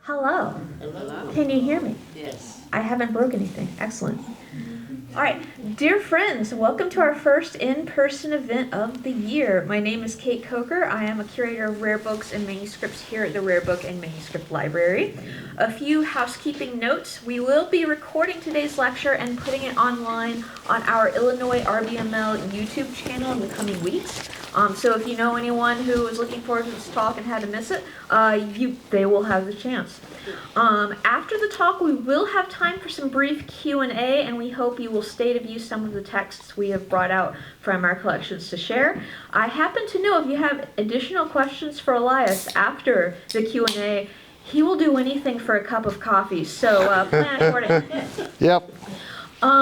Hello. Hello. Can you hear me? Yes. I haven't broke anything. Excellent. All right, dear friends, welcome to our first in-person event of the year. My name is Kate Coker. I am a curator of rare books and manuscripts here at the Rare Book and Manuscript Library. A few housekeeping notes. We will be recording today's lecture and putting it online on our Illinois RBML YouTube channel in the coming weeks. So if you know anyone who is looking forward to this talk and had to miss it, they will have the chance. After the talk, we will have time for some brief Q&A, and we hope you will stay to view some of the texts we have brought out from our collections to share. I happen to know if you have additional questions for Elias after the Q&A, he will do anything for a cup of coffee, so plan accordingly. Yep.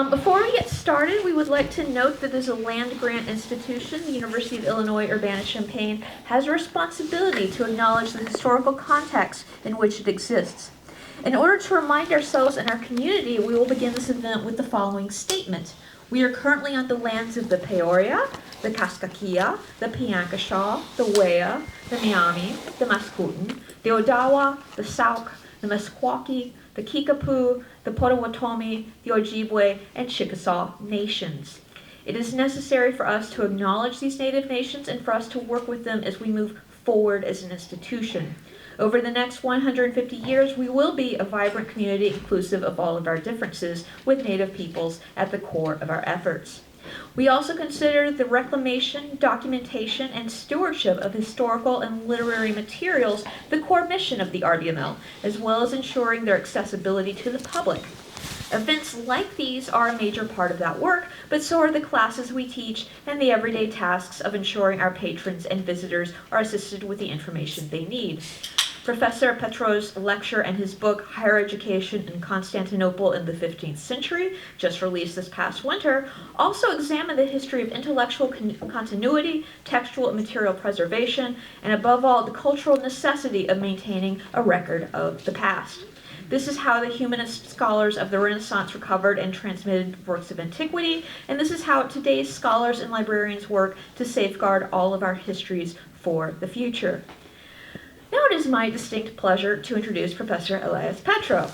Before we get started, we would like to note that as a land-grant institution, the University of Illinois Urbana-Champaign has a responsibility to acknowledge the historical context in which it exists. In order to remind ourselves and our community, we will begin this event with the following statement. We are currently on the lands of the Peoria, the Kaskaskia, the Piankashaw, the Wea, the Miami, the Mascoutin, the Odawa, the Sauk, the Meskwaki, the Kickapoo, the Potawatomi, the Ojibwe, and Chickasaw nations. It is necessary for us to acknowledge these native nations and for us to work with them as we move forward as an institution. Over the next 150 years, we will be a vibrant community inclusive of all of our differences, with native peoples at the core of our efforts. We also consider the reclamation, documentation, and stewardship of historical and literary materials the core mission of the RBML, as well as ensuring their accessibility to the public. Events like these are a major part of that work, but so are the classes we teach and the everyday tasks of ensuring our patrons and visitors are assisted with the information they need. Professor Petrou's lecture and his book, Higher Education in Constantinople in the 15th Century, just released this past winter, also examine the history of intellectual continuity, textual and material preservation, and above all, the cultural necessity of maintaining a record of the past. This is how the humanist scholars of the Renaissance recovered and transmitted works of antiquity, and this is how today's scholars and librarians work to safeguard all of our histories for the future. Now it is my distinct pleasure to introduce Professor Elias Petrou.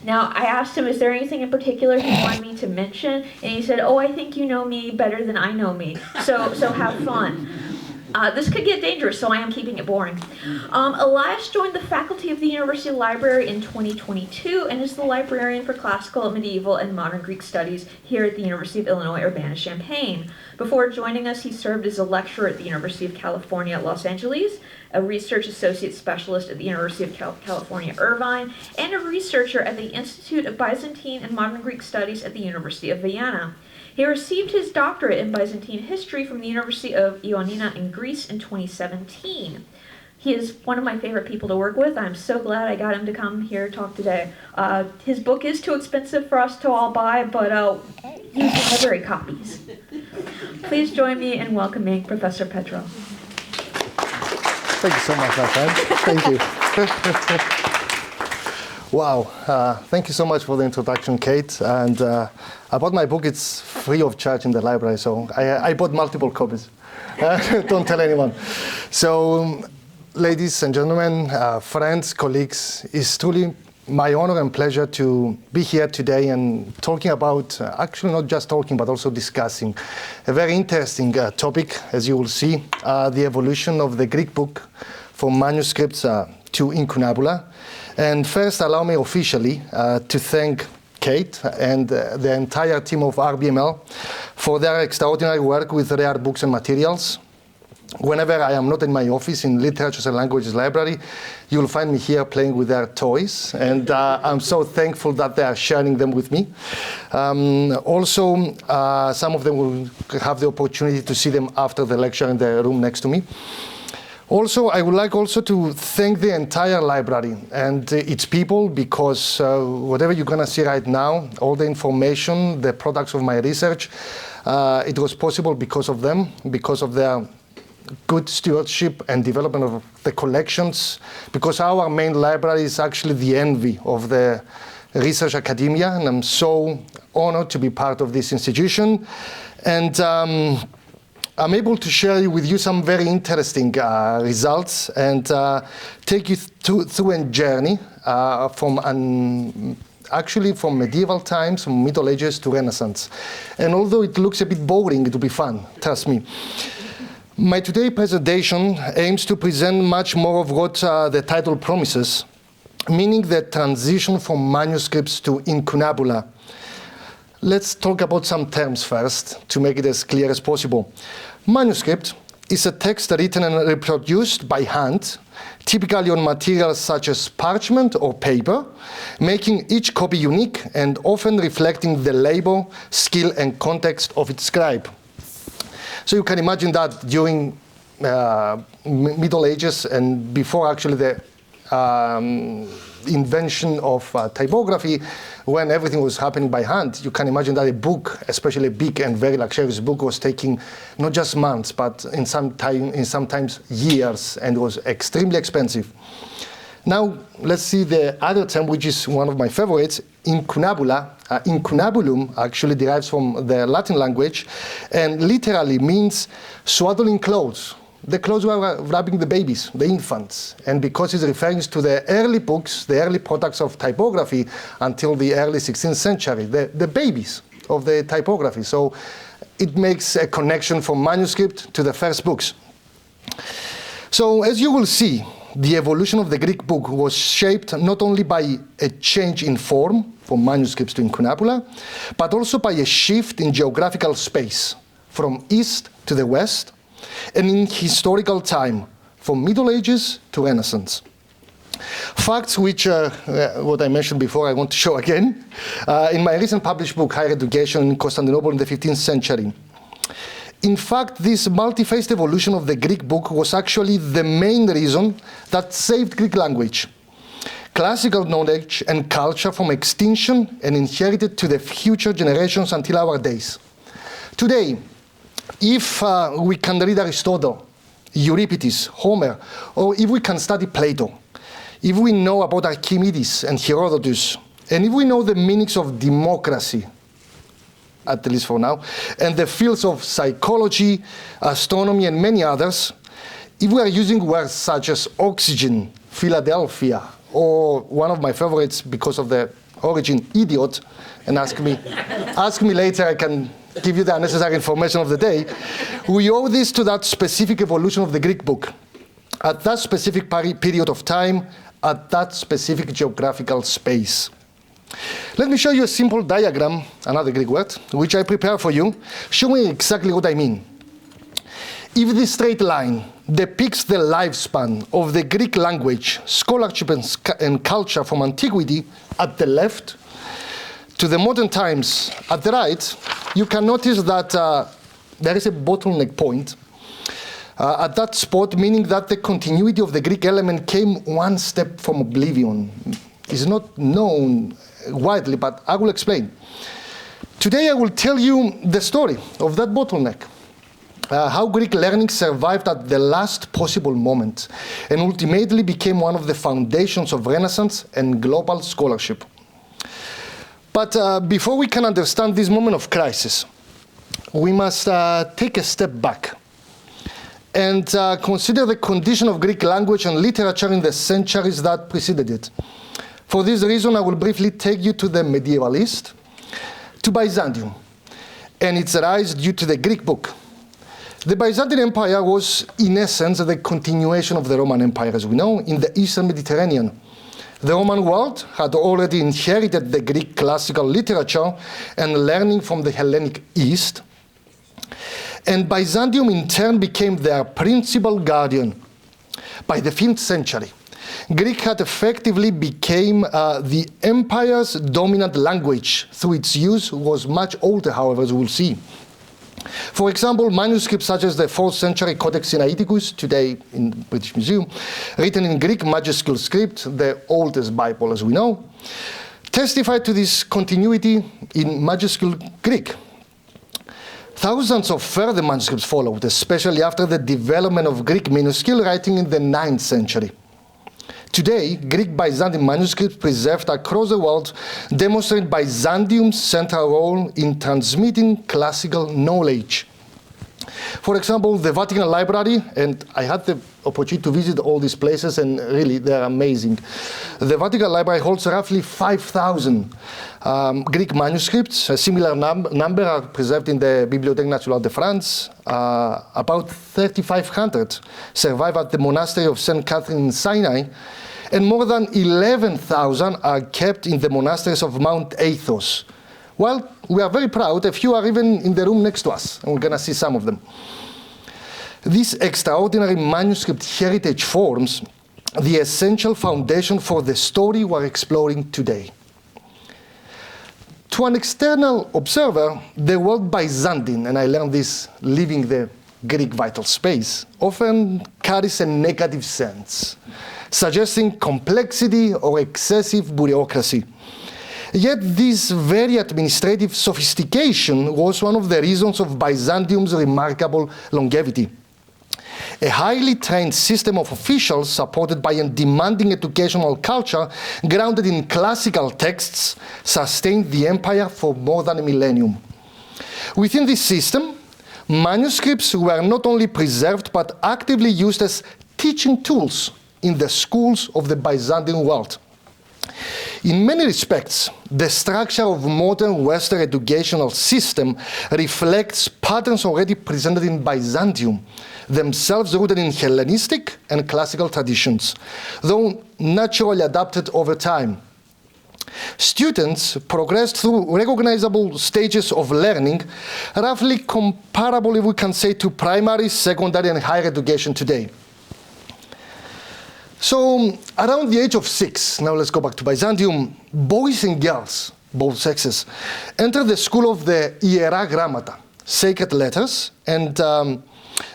Now, I asked him, is there anything in particular he wanted me to mention? And he said, oh, I think you know me better than I know me, so have fun. This could get dangerous, so I am keeping it boring. Elias joined the faculty of the University Library in 2022 and is the librarian for classical, medieval, and modern Greek studies here at the University of Illinois Urbana-Champaign. Before joining us, he served as a lecturer at the University of California, Los Angeles, a research associate specialist at the University of California, Irvine, and a researcher at the Institute of Byzantine and Modern Greek Studies at the University of Vienna. He received his doctorate in Byzantine history from the University of Ioannina in Greece in 2017. He is one of my favorite people to work with. I'm so glad I got him to come here and talk today. His book is too expensive for us to all buy, but use library copies. Please join me in welcoming Professor Petrou. Thank you so much, my friend. Thank you. Wow. Thank you so much for the introduction, Kate. And I bought my book. It's free of charge in the library, so I bought multiple copies. Don't tell anyone. So, ladies and gentlemen, friends, colleagues, it's truly my honor and pleasure to be here today and talking about, actually not just talking, but also discussing a very interesting topic, as you will see, the evolution of the Greek book from manuscripts to Incunabula. And first, allow me officially to thank Kate and the entire team of RBML for their extraordinary work with rare books and materials. Whenever I am not in my office in Literatures and Languages Library, you'll find me here playing with their toys, and I'm so thankful that they are sharing them with me. Also, some of them will have the opportunity to see them after the lecture in the room next to me. Also, I would like also to thank the entire library and its people, because whatever you're going to see right now, all the information, the products of my research, it was possible because of them, because of their good stewardship and development of the collections, because our main library is actually the envy of the research academia, and I'm so honored to be part of this institution. And I'm able to share with you some very interesting results and take you through a journey actually from medieval times, from Middle Ages to Renaissance. And although it looks a bit boring, it will be fun, trust me. My today presentation aims to present much more of what the title promises, meaning the transition from manuscripts to incunabula. Let's talk about some terms first to make it as clear as possible. Manuscript is a text written and reproduced by hand, typically on materials such as parchment or paper, making each copy unique and often reflecting the labor, skill, and context of its scribe. So you can imagine that during Middle Ages and before actually the invention of typography, when everything was happening by hand, you can imagine that a book, especially a big and very luxurious book, was taking not just months, but in sometimes years, and was extremely expensive. Now, let's see the other term, which is one of my favorites, incunabula. Incunabulum actually derives from the Latin language and literally means swaddling clothes. The clothes were wrapping the babies, the infants. And because it's referring to the early books, the early products of typography until the early 16th century, the babies of the typography. So it makes a connection from manuscript to the first books. So as you will see, the evolution of the Greek book was shaped not only by a change in form, from manuscripts to incunabula, but also by a shift in geographical space, from east to the west, and in historical time, from Middle Ages to Renaissance. Facts which, what I mentioned before, I want to show again. In my recent published book, Higher Education in Constantinople in the 15th century. In fact, this multi-phased evolution of the Greek book was actually the main reason that saved Greek language. Classical knowledge and culture from extinction and inherited to the future generations until our days. Today, if we can read Aristotle, Euripides, Homer, or if we can study Plato, if we know about Archimedes and Herodotus, and if we know the meanings of democracy, at least for now, and the fields of psychology, astronomy, and many others, if we are using words such as oxygen, Philadelphia, or one of my favorites because of the origin, idiot, and ask me later, I can give you the unnecessary information of the day, we owe this to that specific evolution of the Greek book, at that specific period of time, at that specific geographical space. Let me show you a simple diagram, another Greek word, which I prepared for you, showing exactly what I mean. If this straight line depicts the lifespan of the Greek language, scholarship, and culture from antiquity at the left to the modern times at the right, you can notice that there is a bottleneck point at that spot, meaning that the continuity of the Greek element came one step from oblivion. It's not known widely, but I will explain. Today I will tell you the story of that bottleneck, how Greek learning survived at the last possible moment and ultimately became one of the foundations of Renaissance and global scholarship. But before we can understand this moment of crisis, we must take a step back and consider the condition of Greek language and literature in the centuries that preceded it. For this reason, I will briefly take you to the medieval East, to Byzantium, and its rise due to the Greek book. The Byzantine Empire was, in essence, the continuation of the Roman Empire, as we know, in the Eastern Mediterranean. The Roman world had already inherited the Greek classical literature and learning from the Hellenic East, and Byzantium in turn became their principal guardian. By the 5th century, Greek had effectively become the empire's dominant language, though its use was much older, however, as we'll see. For example, manuscripts such as the 4th century Codex Sinaiticus, today in the British Museum, written in Greek majuscule script, the oldest Bible as we know, testify to this continuity in majuscule Greek. Thousands of further manuscripts followed, especially after the development of Greek minuscule writing in the 9th century. Today, Greek Byzantine manuscripts preserved across the world demonstrate Byzantium's central role in transmitting classical knowledge. For example, the Vatican Library, and I had the opportunity to visit all these places, and really they're amazing. The Vatican Library holds roughly 5,000 Greek manuscripts. A similar number are preserved in the Bibliothèque Nationale de France. About 3,500 survive at the monastery of St. Catherine in Sinai, and more than 11,000 are kept in the monasteries of Mount Athos. Well, we are very proud. A few are even in the room next to us, and we're going to see some of them. This extraordinary manuscript heritage forms the essential foundation for the story we're exploring today. To an external observer, the word Byzantine, and I learned this living the Greek vital space, often carries a negative sense, suggesting complexity or excessive bureaucracy. Yet this very administrative sophistication was one of the reasons of Byzantium's remarkable longevity. A highly trained system of officials supported by a demanding educational culture grounded in classical texts sustained the empire for more than a millennium. Within this system, manuscripts were not only preserved but actively used as teaching tools in the schools of the Byzantine world. In many respects, the structure of modern Western educational system reflects patterns already presented in Byzantium, themselves rooted in Hellenistic and classical traditions, though naturally adapted over time. Students progressed through recognizable stages of learning, roughly comparable, if we can say, to primary, secondary, and higher education today. So, around the age of 6, now let's go back to Byzantium, boys and girls, both sexes, entered the school of the Iera Grammata, sacred letters, and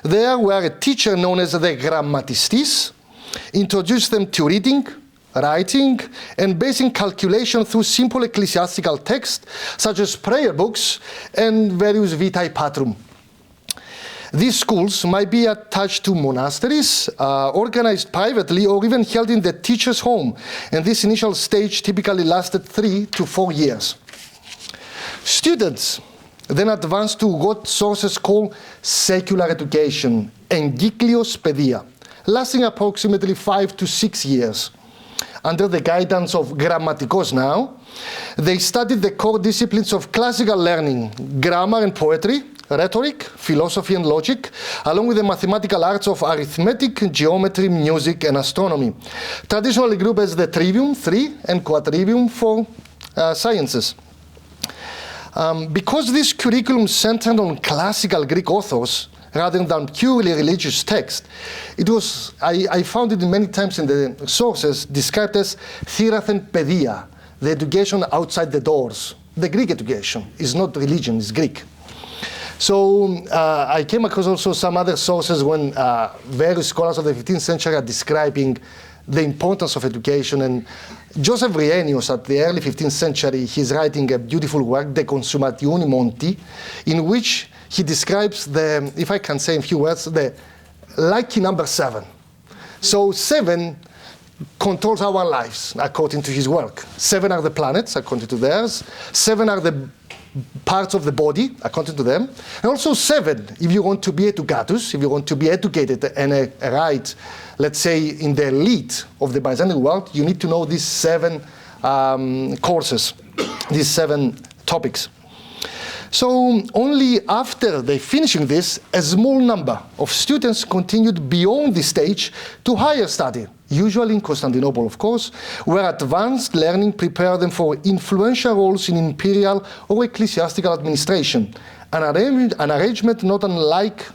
there where a teacher known as the grammatistis introduced them to reading, writing, and basing calculation through simple ecclesiastical texts such as prayer books and various vitae patrum. These schools might be attached to monasteries, organized privately, or even held in the teacher's home, and this initial stage typically lasted 3 to 4 years. Students then advanced to what sources call secular education, engyclios pedia, lasting approximately 5 to 6 years. Under the guidance of grammatikos now, they studied the core disciplines of classical learning, grammar and poetry, rhetoric, philosophy and logic, along with the mathematical arts of arithmetic, geometry, music, and astronomy. Traditionally grouped as the trivium, 3, and quadrivium, 4 sciences. Because this curriculum centered on classical Greek authors rather than purely religious text, it was, I found it many times in the sources, described as therathen pedia, the education outside the doors. The Greek education is not religion, it's Greek. So I came across also some other sources when various scholars of the 15th century are describing the importance of education. And Joseph Rienius, at the early 15th century, he's writing a beautiful work, De Consumatione Monti, in which he describes the, if I can say in a few words, the lucky number 7. So 7 controls our lives, according to his work. 7 are the planets, according to theirs. 7 are the parts of the body, according to them. And also 7, if you want to be educatus, if you want to be educated and right, let's say, in the elite of the Byzantine world, you need to know these 7 courses, these 7 topics. So only after they finishing this, a small number of students continued beyond this stage to higher study, usually in Constantinople, of course, where advanced learning prepared them for influential roles in imperial or ecclesiastical administration, an arrangement not unlike,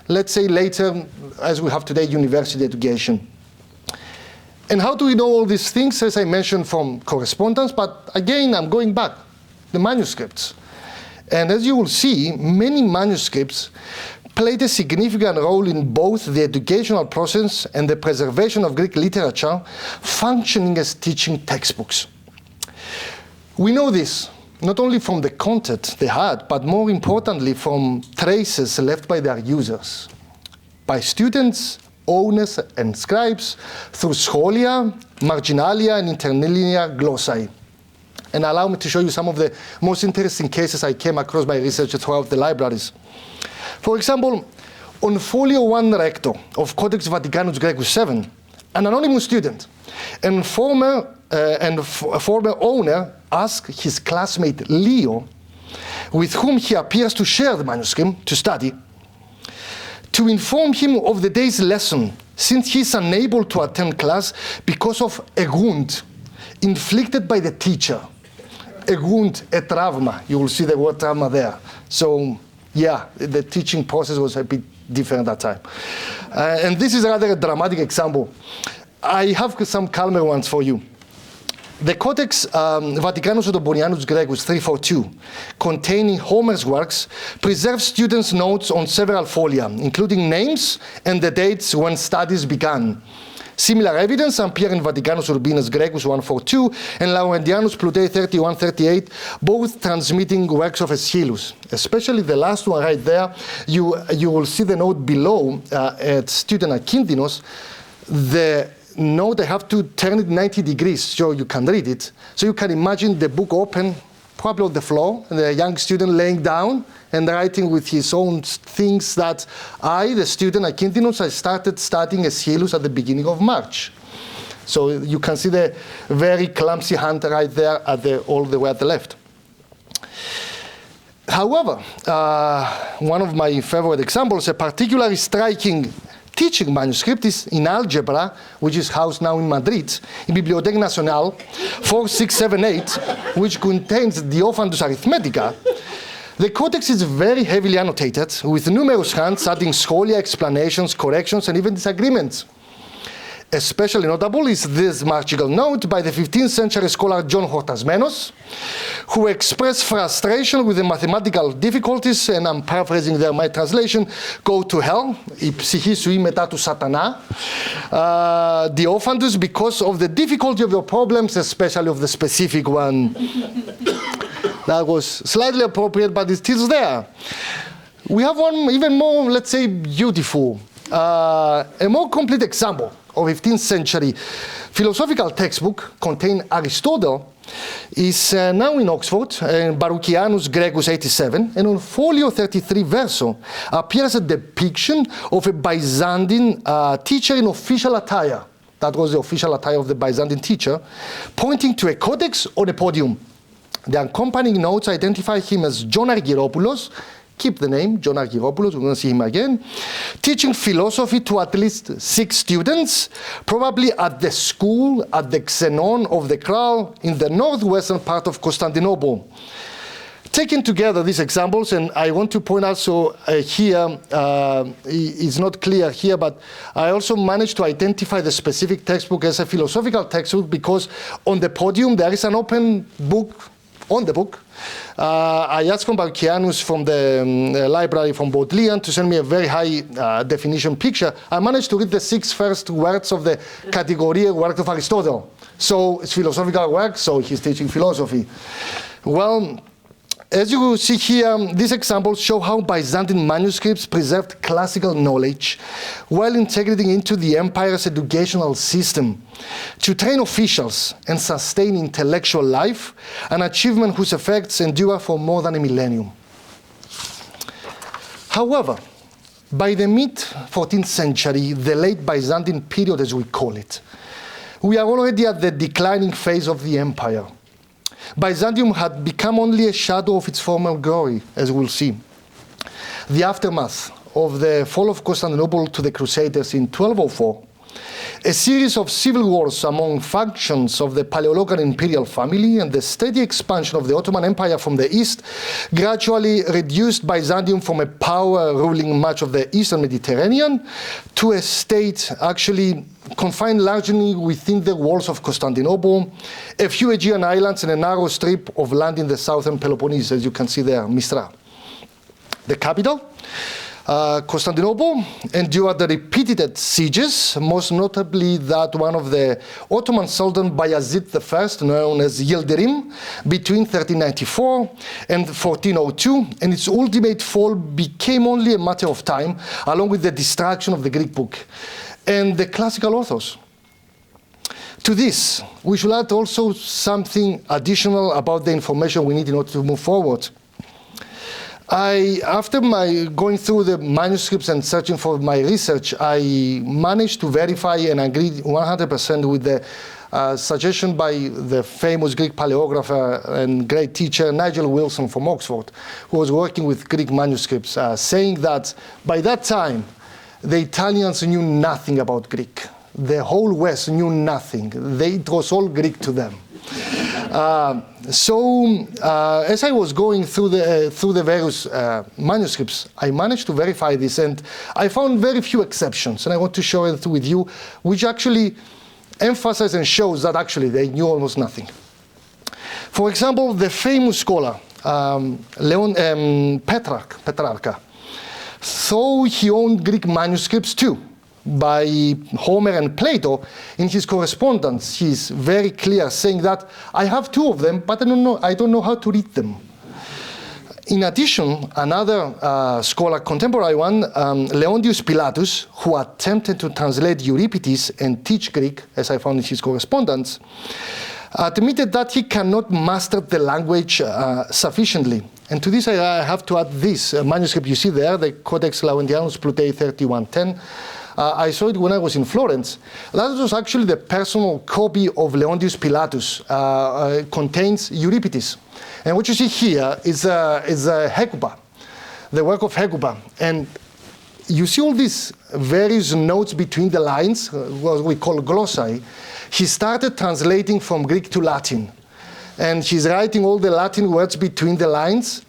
let's say later, as we have today, university education. And how do we know all these things? As I mentioned, from correspondence, but again, I'm going back, the manuscripts. And as you will see, many manuscripts played a significant role in both the educational process and the preservation of Greek literature, functioning as teaching textbooks. We know this not only from the content they had, but more importantly from traces left by their users, by students, owners, and scribes through scholia, marginalia, and interlinear glossae. And allow me to show you some of the most interesting cases I came across by research throughout the libraries. For example, on folio 1 recto of Codex Vaticanus Graecus 7, an anonymous student and former owner asked his classmate Leo, with whom he appears to share the manuscript to study, to inform him of the day's lesson, since he is unable to attend class because of a wound inflicted by the teacher. A wound, a trauma. You will see the word trauma there. So, yeah, the teaching process was a bit different at that time. And this is rather a dramatic example. I have some calmer ones for you. The Codex Vaticanus Ottobonianus Graecus 342, containing Homer's works, preserves students' notes on several folia, including names and the dates when studies began. Similar evidence appear in Vaticanus Urbinus Graecus 142 and Laurentianus Plutei 3138, both transmitting works of Aeschylus. Especially the last one right there, you will see the note below at student Akintinos. The note, I have to turn it 90 degrees so you can read it. So you can imagine the book open, probably on the floor, and the young student laying down and writing with his own things that I, the student Akintinos, I started studying Aeschylus at the beginning of March. So you can see the very clumsy hand right there all the way at the left. However, one of my favorite examples, a particularly striking teaching manuscript is in algebra, which is housed now in Madrid, in Bibliotheca Nacional 4678, which contains the Diophantus Arithmetica. The codex is very heavily annotated, with numerous hands adding scholia, explanations, corrections, and even disagreements. Especially notable is this magical note by the 15th century scholar John Hortasmenos, who expressed frustration with the mathematical difficulties, and I'm paraphrasing there my translation, go to hell, η ψυχή σου ή μετά του σατανά, Diophantus, because of the difficulty of your problems, especially of the specific one. That was slightly appropriate, but it's still there. We have one even more, let's say, beautiful, a more complete example of 15th century philosophical textbook containing Aristotle is now in Oxford, Baruchianus Graecus 87, and on folio 33 verso appears a depiction of a Byzantine teacher in official attire. That was the official attire of the Byzantine teacher, pointing to a codex on a podium. The accompanying notes identify him as John Argyropoulos. Keep the name, John Argyropoulos, we're going to see him again. Teaching philosophy to at least 6 students, probably at the school, at the Xenon of the Crown, in the northwestern part of Constantinople. Taking together these examples, and I want to point out, so here, it's not clear here, but I also managed to identify the specific textbook as a philosophical textbook because on the podium there is an open book on the book. I asked from Baruchianus from the library from Bodleian to send me a very high definition picture. I managed to read the 6 first words of the category work of Aristotle. So it's philosophical work, so he's teaching philosophy. Well, as you see here, these examples show how Byzantine manuscripts preserved classical knowledge while integrating into the empire's educational system to train officials and sustain intellectual life, an achievement whose effects endure for more than a millennium. However, by the mid-14th century, the late Byzantine period as we call it, we are already at the declining phase of the empire. Byzantium had become only a shadow of its former glory, as we'll see. The aftermath of the fall of Constantinople to the Crusaders in 1204, a series of civil wars among factions of the Paleologan imperial family, and the steady expansion of the Ottoman Empire from the east gradually reduced Byzantium from a power ruling much of the eastern Mediterranean to a state actually confined largely within the walls of Constantinople, a few Aegean islands and a narrow strip of land in the southern Peloponnese, as you can see there, Mistra. The capital, Constantinople, endured the repeated sieges, most notably that one of the Ottoman Sultan Bayezid I, known as Yildirim, between 1394 and 1402, and its ultimate fall became only a matter of time, along with the destruction of the Greek book and the classical authors. To this, we should add also something additional about the information we need in order to move forward. After going through the manuscripts and searching for my research, I managed to verify and agree 100% with the suggestion by the famous Greek paleographer and great teacher Nigel Wilson from Oxford, who was working with Greek manuscripts, saying that by that time, the Italians knew nothing about Greek. The whole West knew nothing. It was all Greek to them. As I was going through the various manuscripts, I managed to verify this, and I found very few exceptions, and I want to share it with you, which actually emphasizes and shows that actually they knew almost nothing. For example, the famous scholar Petrarca, though he owned Greek manuscripts too, by Homer and Plato, in his correspondence, he's very clear, saying that I have two of them, but I don't know how to read them. In addition, another scholar, contemporary one, Leontius Pilatus, who attempted to translate Euripides and teach Greek, as I found in his correspondence, admitted that he cannot master the language sufficiently. And to this, I have to add this manuscript you see there, the Codex Laurentianus Plutei 3110. I saw it when I was in Florence. That was actually the personal copy of Leontius Pilatus, contains Euripides. And what you see here is Hecuba, the work of Hecuba. And you see all these various notes between the lines, what we call glossae. He started translating from Greek to Latin. And he's writing all the Latin words between the lines.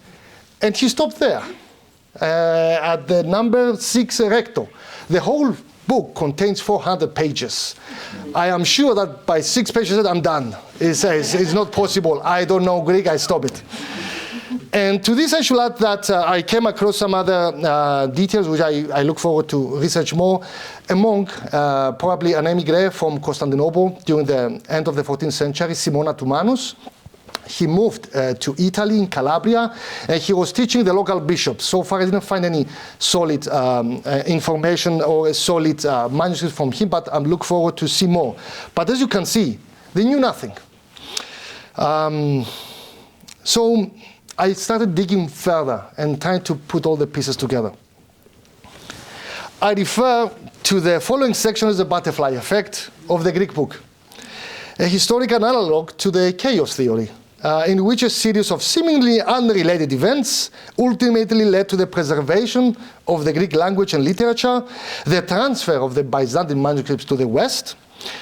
And he stopped there, at the number 6 recto. The whole book contains 400 pages. I am sure that by 6 pages I'm done. It's not possible. I don't know Greek, I stop it. And to this I should add that I came across some other details which I look forward to research more. A monk, probably an emigre from Constantinople during the end of the 14th century, Simona Tumanus. He moved to Italy in Calabria, and he was teaching the local bishops. So far, I didn't find any solid information or a solid manuscript from him, but I look forward to see more. But as you can see, they knew nothing. So I started digging further and trying to put all the pieces together. I refer to the following section as the butterfly effect of the Greek book, a historical analog to the chaos theory, in which a series of seemingly unrelated events ultimately led to the preservation of the Greek language and literature, the transfer of the Byzantine manuscripts to the West,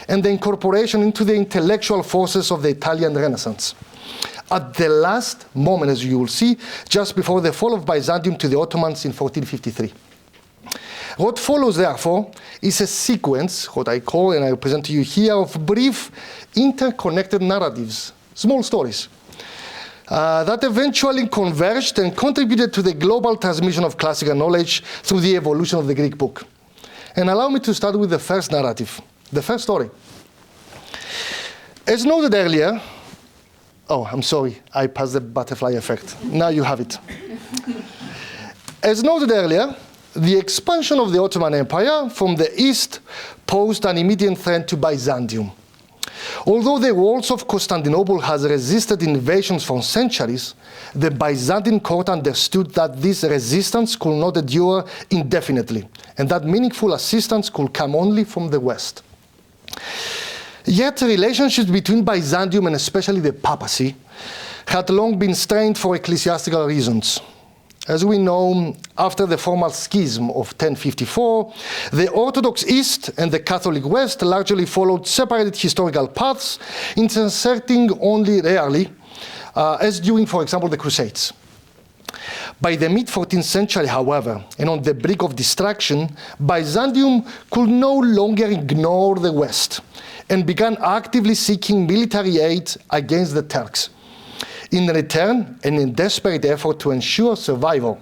and the incorporation into the intellectual forces of the Italian Renaissance. At the last moment, as you will see, just before the fall of Byzantium to the Ottomans in 1453. What follows, therefore, is a sequence, what I call, and I present to you here, of brief, interconnected narratives, small stories, that eventually converged and contributed to the global transmission of classical knowledge through the evolution of the Greek book. And allow me to start with the first narrative, the first story. As noted earlier, oh, I'm sorry, I passed the butterfly effect. Now you have it. As noted earlier, the expansion of the Ottoman Empire from the east posed an immediate threat to Byzantium. Although the walls of Constantinople has resisted invasions for centuries, the Byzantine court understood that this resistance could not endure indefinitely, and that meaningful assistance could come only from the West. Yet relationships between Byzantium and especially the papacy had long been strained for ecclesiastical reasons. As we know, after the formal schism of 1054, the Orthodox East and the Catholic West largely followed separated historical paths, intersecting only rarely, as during, for example, the Crusades. By the mid-14th century, however, and on the brink of destruction, Byzantium could no longer ignore the West and began actively seeking military aid against the Turks. In return, and in desperate effort to ensure survival,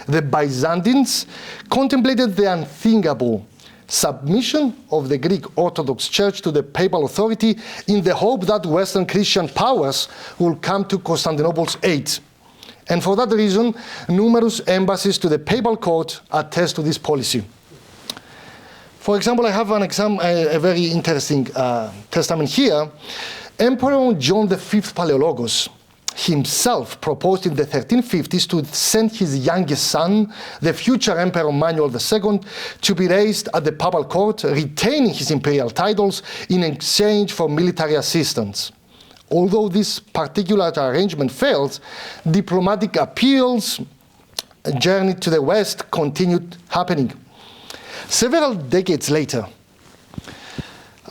the Byzantines contemplated the unthinkable submission of the Greek Orthodox Church to the papal authority in the hope that Western Christian powers would come to Constantinople's aid. And for that reason, numerous embassies to the papal court attest to this policy. For example, I have a very interesting testament here. Emperor John V Palaeologos himself proposed in the 1350s to send his youngest son, the future Emperor Manuel II, to be raised at the papal court, retaining his imperial titles in exchange for military assistance. Although this particular arrangement failed, diplomatic appeals, a journey to the West continued happening. Several decades later,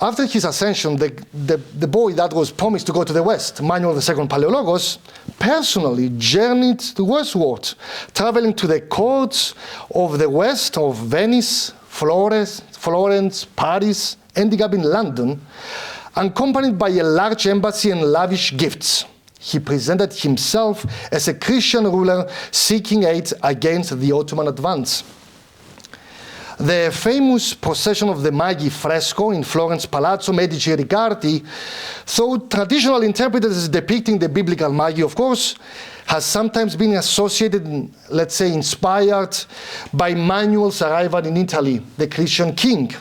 after his ascension, the boy that was promised to go to the West, Manuel II Palaeologos, personally journeyed westward, traveling to the courts of the West of Venice, Florence, Paris, ending up in London, accompanied by a large embassy and lavish gifts. He presented himself as a Christian ruler seeking aid against the Ottoman advance. The famous procession of the Magi fresco in Florence Palazzo Medici Riccardi, though traditionally interpreted as depicting the biblical Magi, of course, has sometimes been associated, let's say, inspired by Manuel's arrival in Italy, the Christian king.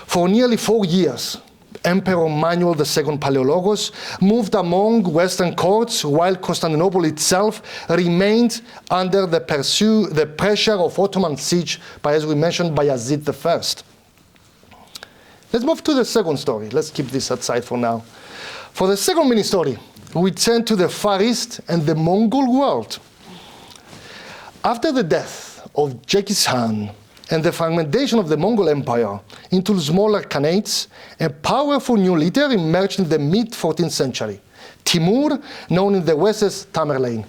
For nearly 4 years, Emperor Manuel II Palaeologos moved among Western courts while Constantinople itself remained under the pressure of Ottoman siege by, as we mentioned, Bayezid I. Let's move to the second story. Let's keep this aside for now. For the second mini story, we turn to the Far East and the Mongol world. After the death of Genghis Khan and the fragmentation of the Mongol Empire into smaller khanates, a powerful new leader emerged in the mid-14th century, Timur, known in the West as Tamerlane.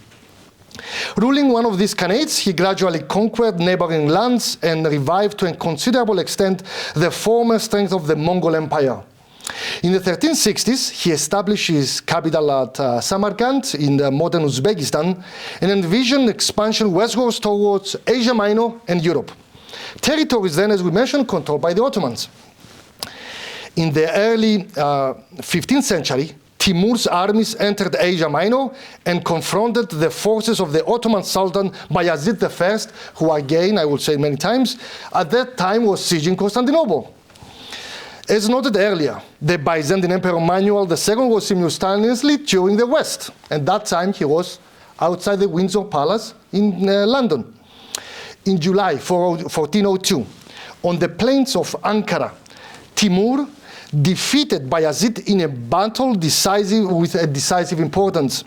Ruling one of these khanates, he gradually conquered neighboring lands and revived to a considerable extent the former strength of the Mongol Empire. In the 1360s, he established his capital at Samarkand in modern Uzbekistan and envisioned expansion westwards towards Asia Minor and Europe. Territories then, as we mentioned, controlled by the Ottomans. In the early 15th century, Timur's armies entered Asia Minor and confronted the forces of the Ottoman Sultan Bayezid I, who again, I will say many times, at that time was sieging Constantinople. As noted earlier, the Byzantine Emperor Manuel II was simultaneously touring the West, and that time he was outside the Windsor Palace in London. In July 1402, on the plains of Ankara, Timur defeated Bayezid in a battle with a decisive importance.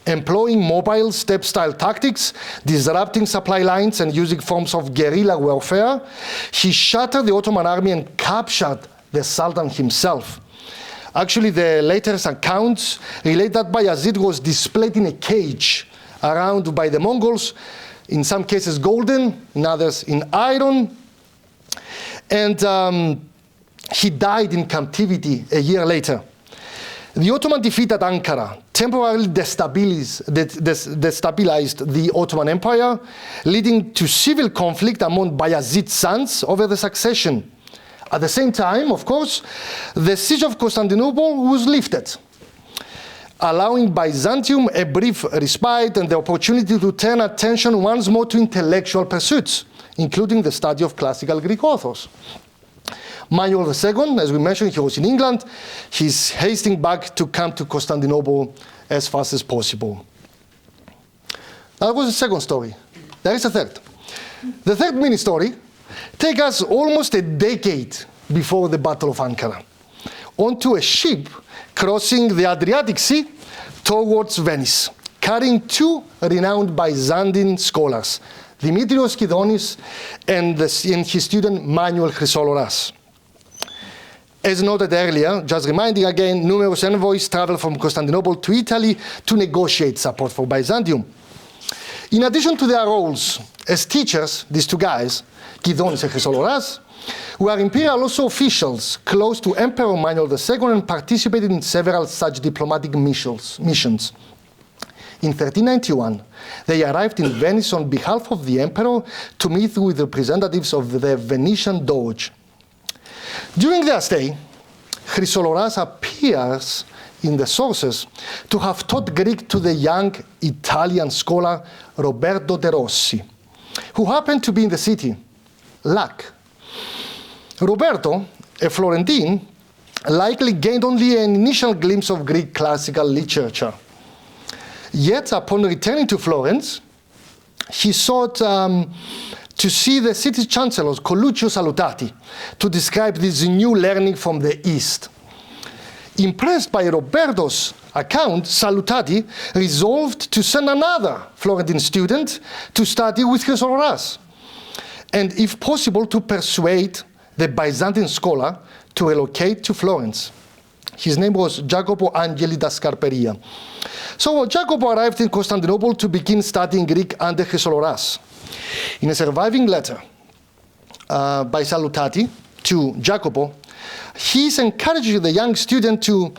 Employing mobile step-style tactics, disrupting supply lines, and using forms of guerrilla warfare, he shattered the Ottoman army and captured the Sultan himself. Actually, the latest accounts relate that Bayezid was displayed in a cage around by the Mongols, in some cases golden, in others in iron, and he died in captivity a year later. The Ottoman defeat at Ankara temporarily destabilized the Ottoman Empire, leading to civil conflict among Bayezid's sons over the succession. At the same time, of course, the siege of Constantinople was lifted, allowing Byzantium a brief respite and the opportunity to turn attention once more to intellectual pursuits, including the study of classical Greek authors. Manuel II, as we mentioned, he was in England. He's hastening back to come to Constantinople as fast as possible. That was the second story. There is a third. The third mini story takes us almost a decade before the Battle of Ankara, onto a ship crossing the Adriatic Sea towards Venice, carrying two renowned Byzantine scholars, Dimitrios Kydonis and his student Manuel Chrysoloras. As noted earlier, just reminding again, numerous envoys traveled from Constantinople to Italy to negotiate support for Byzantium. In addition to their roles as teachers, these two guys, Kydonis and Chrysoloras, were imperial also officials close to Emperor Manuel II and participated in several such diplomatic missions. In 1391, they arrived in Venice on behalf of the emperor to meet with representatives of the Venetian Doge. During their stay, Chrysoloras appears in the sources to have taught Greek to the young Italian scholar Roberto de Rossi, who happened to be in the city, Lac. Roberto, a Florentine, likely gained only an initial glimpse of Greek classical literature. Yet, upon returning to Florence, he sought to see the city chancellor, Coluccio Salutati, to describe this new learning from the East. Impressed by Roberto's account, Salutati resolved to send another Florentine student to study with Chrysoloras, and if possible, to persuade the Byzantine scholar to relocate to Florence. His name was Jacopo Angeli da Scarperia. So Jacopo arrived in Constantinople to begin studying Greek under Chrysoloras. In a surviving letter by Salutati to Jacopo, he's encouraging the young student to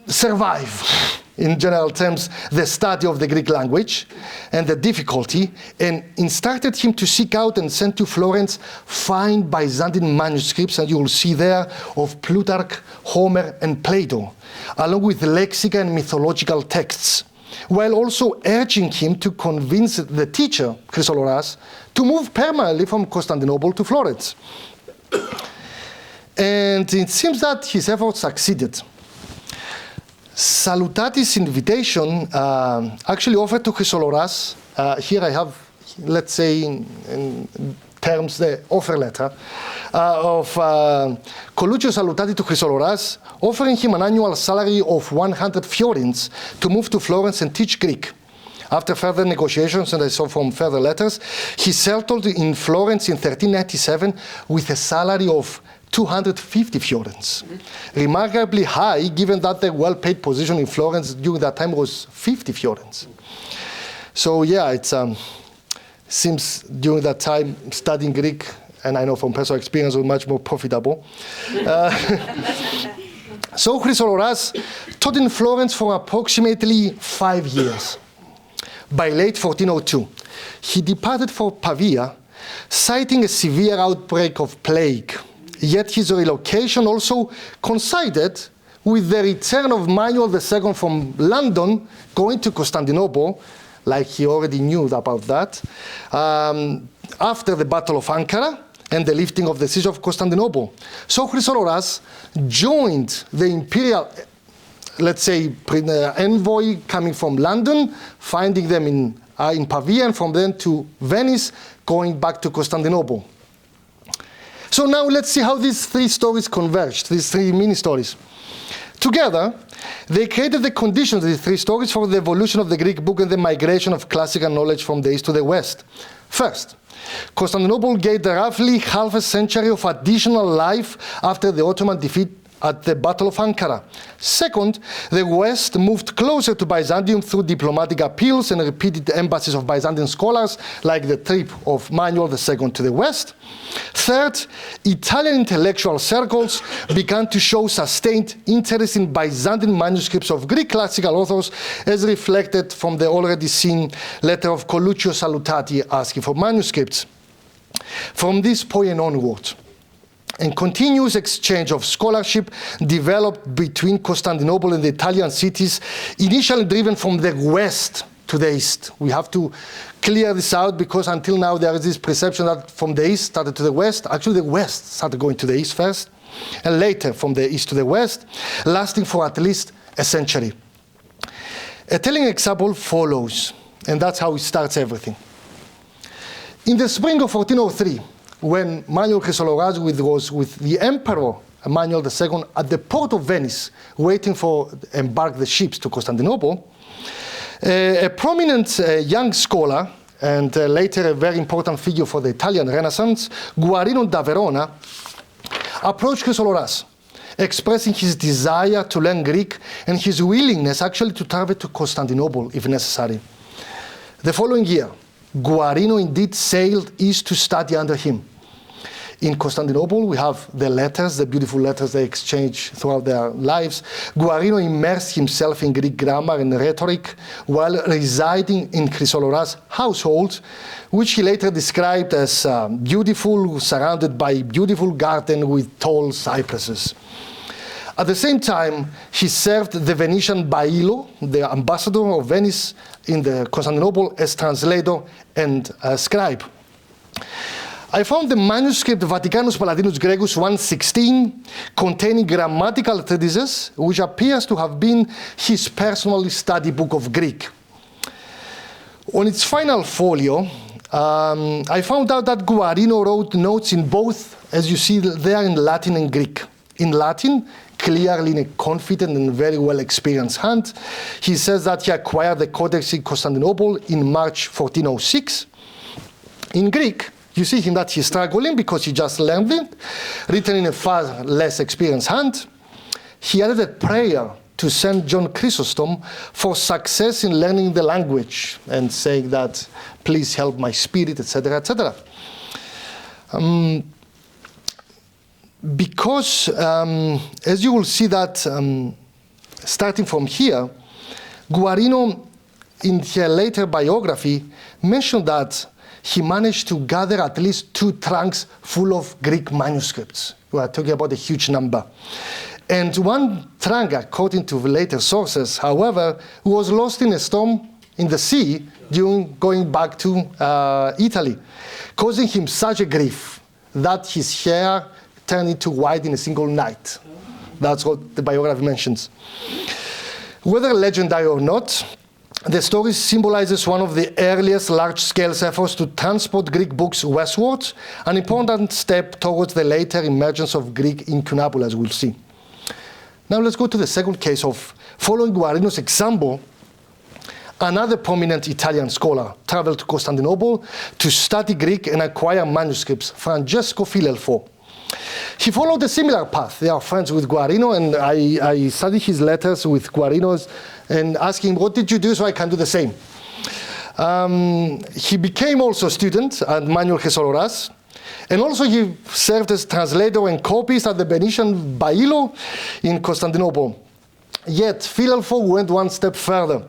survive, in general terms, the study of the Greek language and the difficulty, and instructed him to seek out and send to Florence fine Byzantine manuscripts, and you will see there, of Plutarch, Homer, and Plato, along with lexica and mythological texts, while also urging him to convince the teacher, Chrysoloras, to move permanently from Constantinople to Florence. And it seems that his efforts succeeded. Salutati's invitation actually offered to Chrysoloras, here I have, let's say in terms, the offer letter of Coluccio Salutati to Chrysoloras, offering him an annual salary of 100 florins to move to Florence and teach Greek. After further negotiations, and I saw from further letters, he settled in Florence in 1397 with a salary of 250 florins. Remarkably high, given that the well-paid position in Florence during that time was 50 florins. So yeah, it seems during that time studying Greek, and I know from personal experience, was much more profitable. So Chrysoloras taught in Florence for approximately 5 years. By late 1402, he departed for Pavia, citing a severe outbreak of plague. Yet his relocation also coincided with the return of Manuel II from London, going to Constantinople, like he already knew about that, after the Battle of Ankara and the lifting of the siege of Constantinople. So Chrysoloras joined the imperial, let's say, envoy coming from London, finding them in Pavia, and from then to Venice, going back to Constantinople. So now let's see how these three stories converged, these three mini-stories. Together, they created the conditions, these three stories, for the evolution of the Greek book and the migration of classical knowledge from the East to the West. First, Constantinople gained roughly half a century of additional life after the Ottoman defeat at the Battle of Ankara. Second, the West moved closer to Byzantium through diplomatic appeals and repeated embassies of Byzantine scholars, like the trip of Manuel II to the West. Third, Italian intellectual circles began to show sustained interest in Byzantine manuscripts of Greek classical authors, as reflected from the already seen letter of Coluccio Salutati asking for manuscripts. From this point onward, and continuous exchange of scholarship developed between Constantinople and the Italian cities, initially driven from the west to the east. We have to clear this out, because until now there is this perception that from the east started to the west. Actually, the west started going to the east first, and later from the east to the west, lasting for at least a century. A telling example follows, and that's how it starts everything. In the spring of 1403, when Manuel Chrysoloras was with the Emperor Emmanuel II at the port of Venice, waiting for embark the ships to Constantinople, a prominent young scholar, and later a very important figure for the Italian Renaissance, Guarino da Verona, approached Chrysoloras, expressing his desire to learn Greek and his willingness actually to travel to Constantinople if necessary. The following year, Guarino indeed sailed east to study under him. In Constantinople, we have the letters, the beautiful letters they exchange throughout their lives. Guarino immersed himself in Greek grammar and rhetoric while residing in Chrysoloras' household, which he later described as beautiful, surrounded by beautiful garden with tall cypresses. At the same time, he served the Venetian Bailo, the ambassador of Venice in Constantinople, as translator and scribe. I found the manuscript Vaticanus Palatinus Gregus 116 containing grammatical treatises, which appears to have been his personal study book of Greek. On its final folio, I found out that Guarino wrote notes in both, as you see there, in Latin and Greek. In Latin, clearly in a confident and very well experienced hand, he says that he acquired the Codex in Constantinople in March 1406. In Greek, you see him that he's struggling because he just learned it, written in a far less experienced hand. He added a prayer to St. John Chrysostom for success in learning the language and saying that, please help my spirit, etc., etc. Because, as you will see that, starting from here, Guarino, in her later biography, mentioned that he managed to gather at least 2 trunks full of Greek manuscripts. We are talking about a huge number. And one trunk, according to later sources, however, was lost in a storm in the sea during going back to Italy, causing him such a grief that his hair turned into white in a single night. That's what the biography mentions. Whether legendary or not, the story symbolizes one of the earliest large-scale efforts to transport Greek books westwards, an important step towards the later emergence of Greek Incunabula, as we'll see. Now let's go to the second case of, following Guarino's example, another prominent Italian scholar traveled to Constantinople to study Greek and acquire manuscripts, Francesco Filelfo. He followed a similar path. They are friends with Guarino, and I studied his letters with Guarino's and asked him, what did you do so I can do the same? He became also a student at Manuel Jesoloras, and also he served as translator and copyist at the Venetian Bailo in Constantinople. Yet Filelfo went one step further.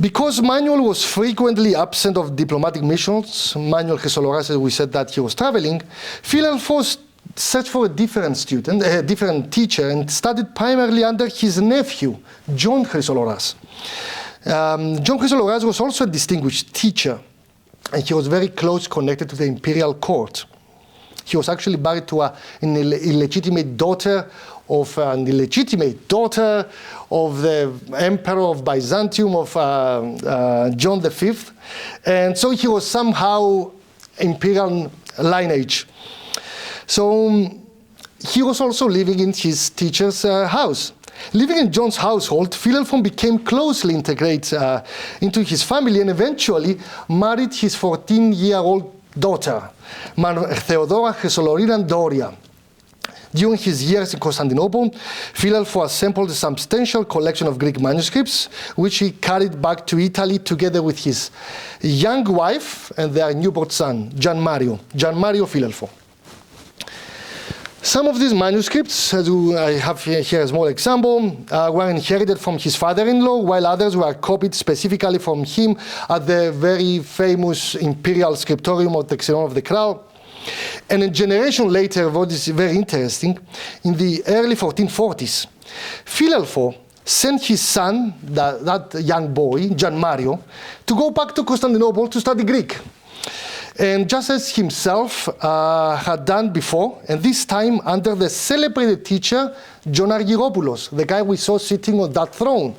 Because Manuel was frequently absent of diplomatic missions, Manuel Jesoloras, we said that he was traveling, Filelfo searched for a different student, a different teacher, and studied primarily under his nephew, John Jesoloras. John Jesoloras was also a distinguished teacher, and he was very close connected to the imperial court. He was actually married to an illegitimate daughter of the emperor of Byzantium, of John V. And so he was somehow imperial lineage. So he was also living in his teacher's house. Living in John's household, Filelfo became closely integrated into his family and eventually married his 14-year-old daughter, Theodora Jesolorina Doria. During his years in Constantinople, Filelfo assembled a substantial collection of Greek manuscripts, which he carried back to Italy together with his young wife and their newborn son, Gianmario Filelfo. Some of these manuscripts, as I have here a small example, were inherited from his father-in-law, while others were copied specifically from him at the very famous imperial scriptorium of the Xenon of the Crown. And a generation later, what is very interesting, in the early 1440s, Filelfo sent his son, that young boy, Gianmario, to go back to Constantinople to study Greek. And just as himself had done before, and this time under the celebrated teacher, John Argyropoulos, the guy we saw sitting on that throne.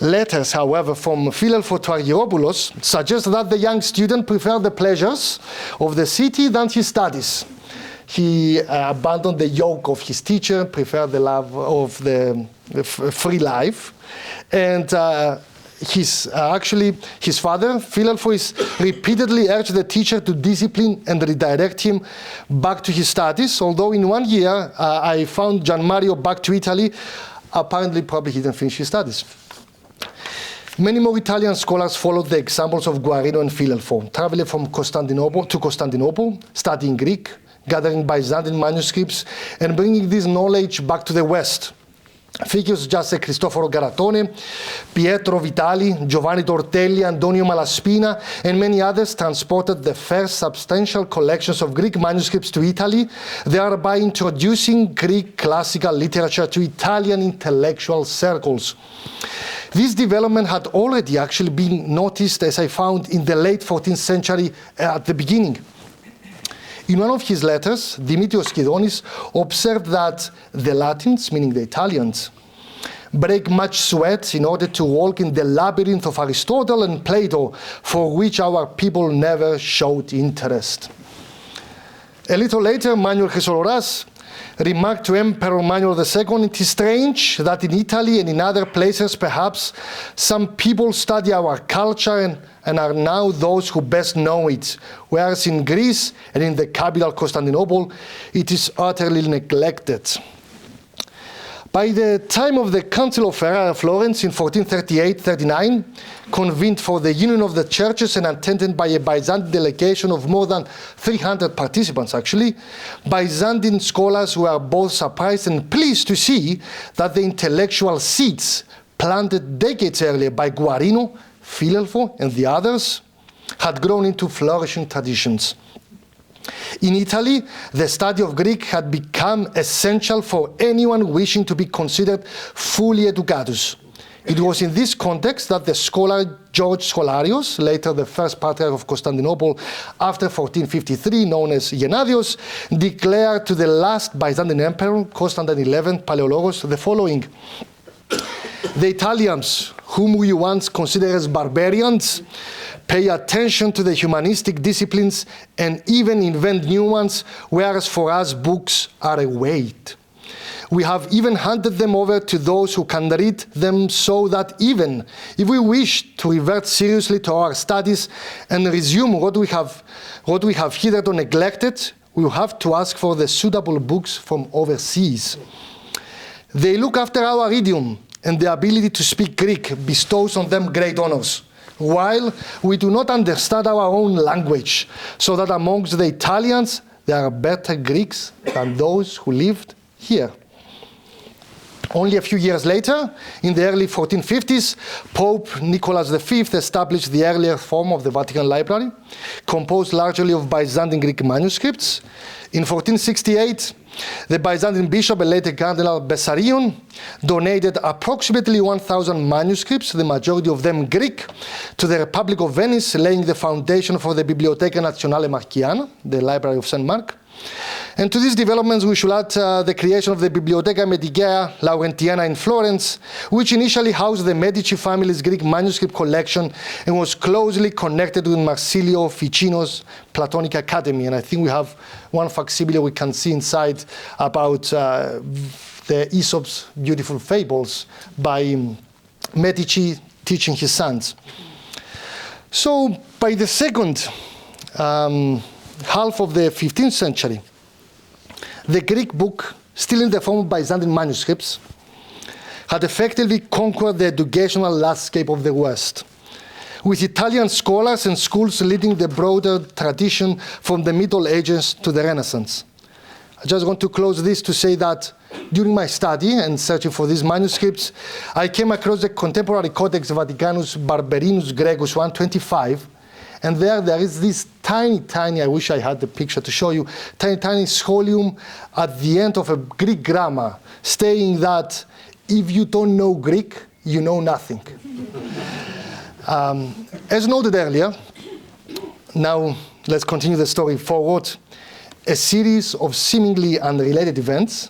Letters, however, from Filelfo to Argyropoulos suggest that the young student preferred the pleasures of the city than his studies. He abandoned the yoke of his teacher, preferred the love of the free life, and his father, Filelfo, repeatedly urged the teacher to discipline and redirect him back to his studies, although in 1 year I found Gianmario back to Italy. Apparently, probably he didn't finish his studies. Many more Italian scholars followed the examples of Guarino and Filelfo, traveling from Constantinople to Constantinople, studying Greek, gathering Byzantine manuscripts, and bringing this knowledge back to the West. Figures just like Cristoforo Garatone, Pietro Vitali, Giovanni Tortelli, Antonio Malaspina, and many others transported the first substantial collections of Greek manuscripts to Italy, thereby introducing Greek classical literature to Italian intellectual circles. This development had already actually been noticed, as I found, in the late 14th century at the beginning. In one of his letters, Dimitrios Kydonis observed that the Latins, meaning the Italians, break much sweat in order to walk in the labyrinth of Aristotle and Plato, for which our people never showed interest. A little later, Manuel Chrysoloras remarked to Emperor Manuel II, it is strange that in Italy and in other places perhaps some people study our culture and are now those who best know it, whereas in Greece and in the capital Constantinople it is utterly neglected. By the time of the Council of Ferrara Florence in 1438-39, convened for the union of the churches and attended by a Byzantine delegation of more than 300 participants actually, Byzantine scholars were both surprised and pleased to see that the intellectual seeds planted decades earlier by Guarino, Filelfo, and the others had grown into flourishing traditions. In Italy, the study of Greek had become essential for anyone wishing to be considered fully educatus. It was in this context that the scholar George Scholarios, later the first patriarch of Constantinople after 1453, known as Gennadios, declared to the last Byzantine emperor, Constantine XI Palaiologos, the following: "The Italians, whom we once considered as barbarians, pay attention to the humanistic disciplines and even invent new ones, whereas for us books are a weight. We have even handed them over to those who can read them, so that even if we wish to revert seriously to our studies and resume what we have hitherto neglected, we will have to ask for the suitable books from overseas. They look after our idiom, and the ability to speak Greek bestows on them great honors, while we do not understand our own language, so that amongst the Italians there are better Greeks than those who lived here." Only a few years later, in the early 1450s, Pope Nicholas V established the earlier form of the Vatican Library, composed largely of Byzantine Greek manuscripts. In 1468, the Byzantine bishop and later Cardinal Bessarion donated approximately 1,000 manuscripts, the majority of them Greek, to the Republic of Venice, laying the foundation for the Biblioteca Nazionale Marchiana, the Library of St. Mark. And to these developments, we should add the creation of the Biblioteca Medicaea Laurentiana in Florence, which initially housed the Medici family's Greek manuscript collection and was closely connected with Marsilio Ficino's Platonic Academy. And I think we have one facsimile we can see inside about the Aesop's beautiful fables by Medici teaching his sons. So by the second half of the 15th century, the Greek book, still in the form of Byzantine manuscripts, had effectively conquered the educational landscape of the West, with Italian scholars and schools leading the broader tradition from the Middle Ages to the Renaissance. I just want to close this to say that during my study and searching for these manuscripts, I came across the contemporary Codex Vaticanus Barberinus Gregus 125, and there is this tiny, I wish I had the picture to show you, tiny scholium at the end of a Greek grammar, stating that if you don't know Greek, you know nothing. As noted earlier, now let's continue the story forward. A series of seemingly unrelated events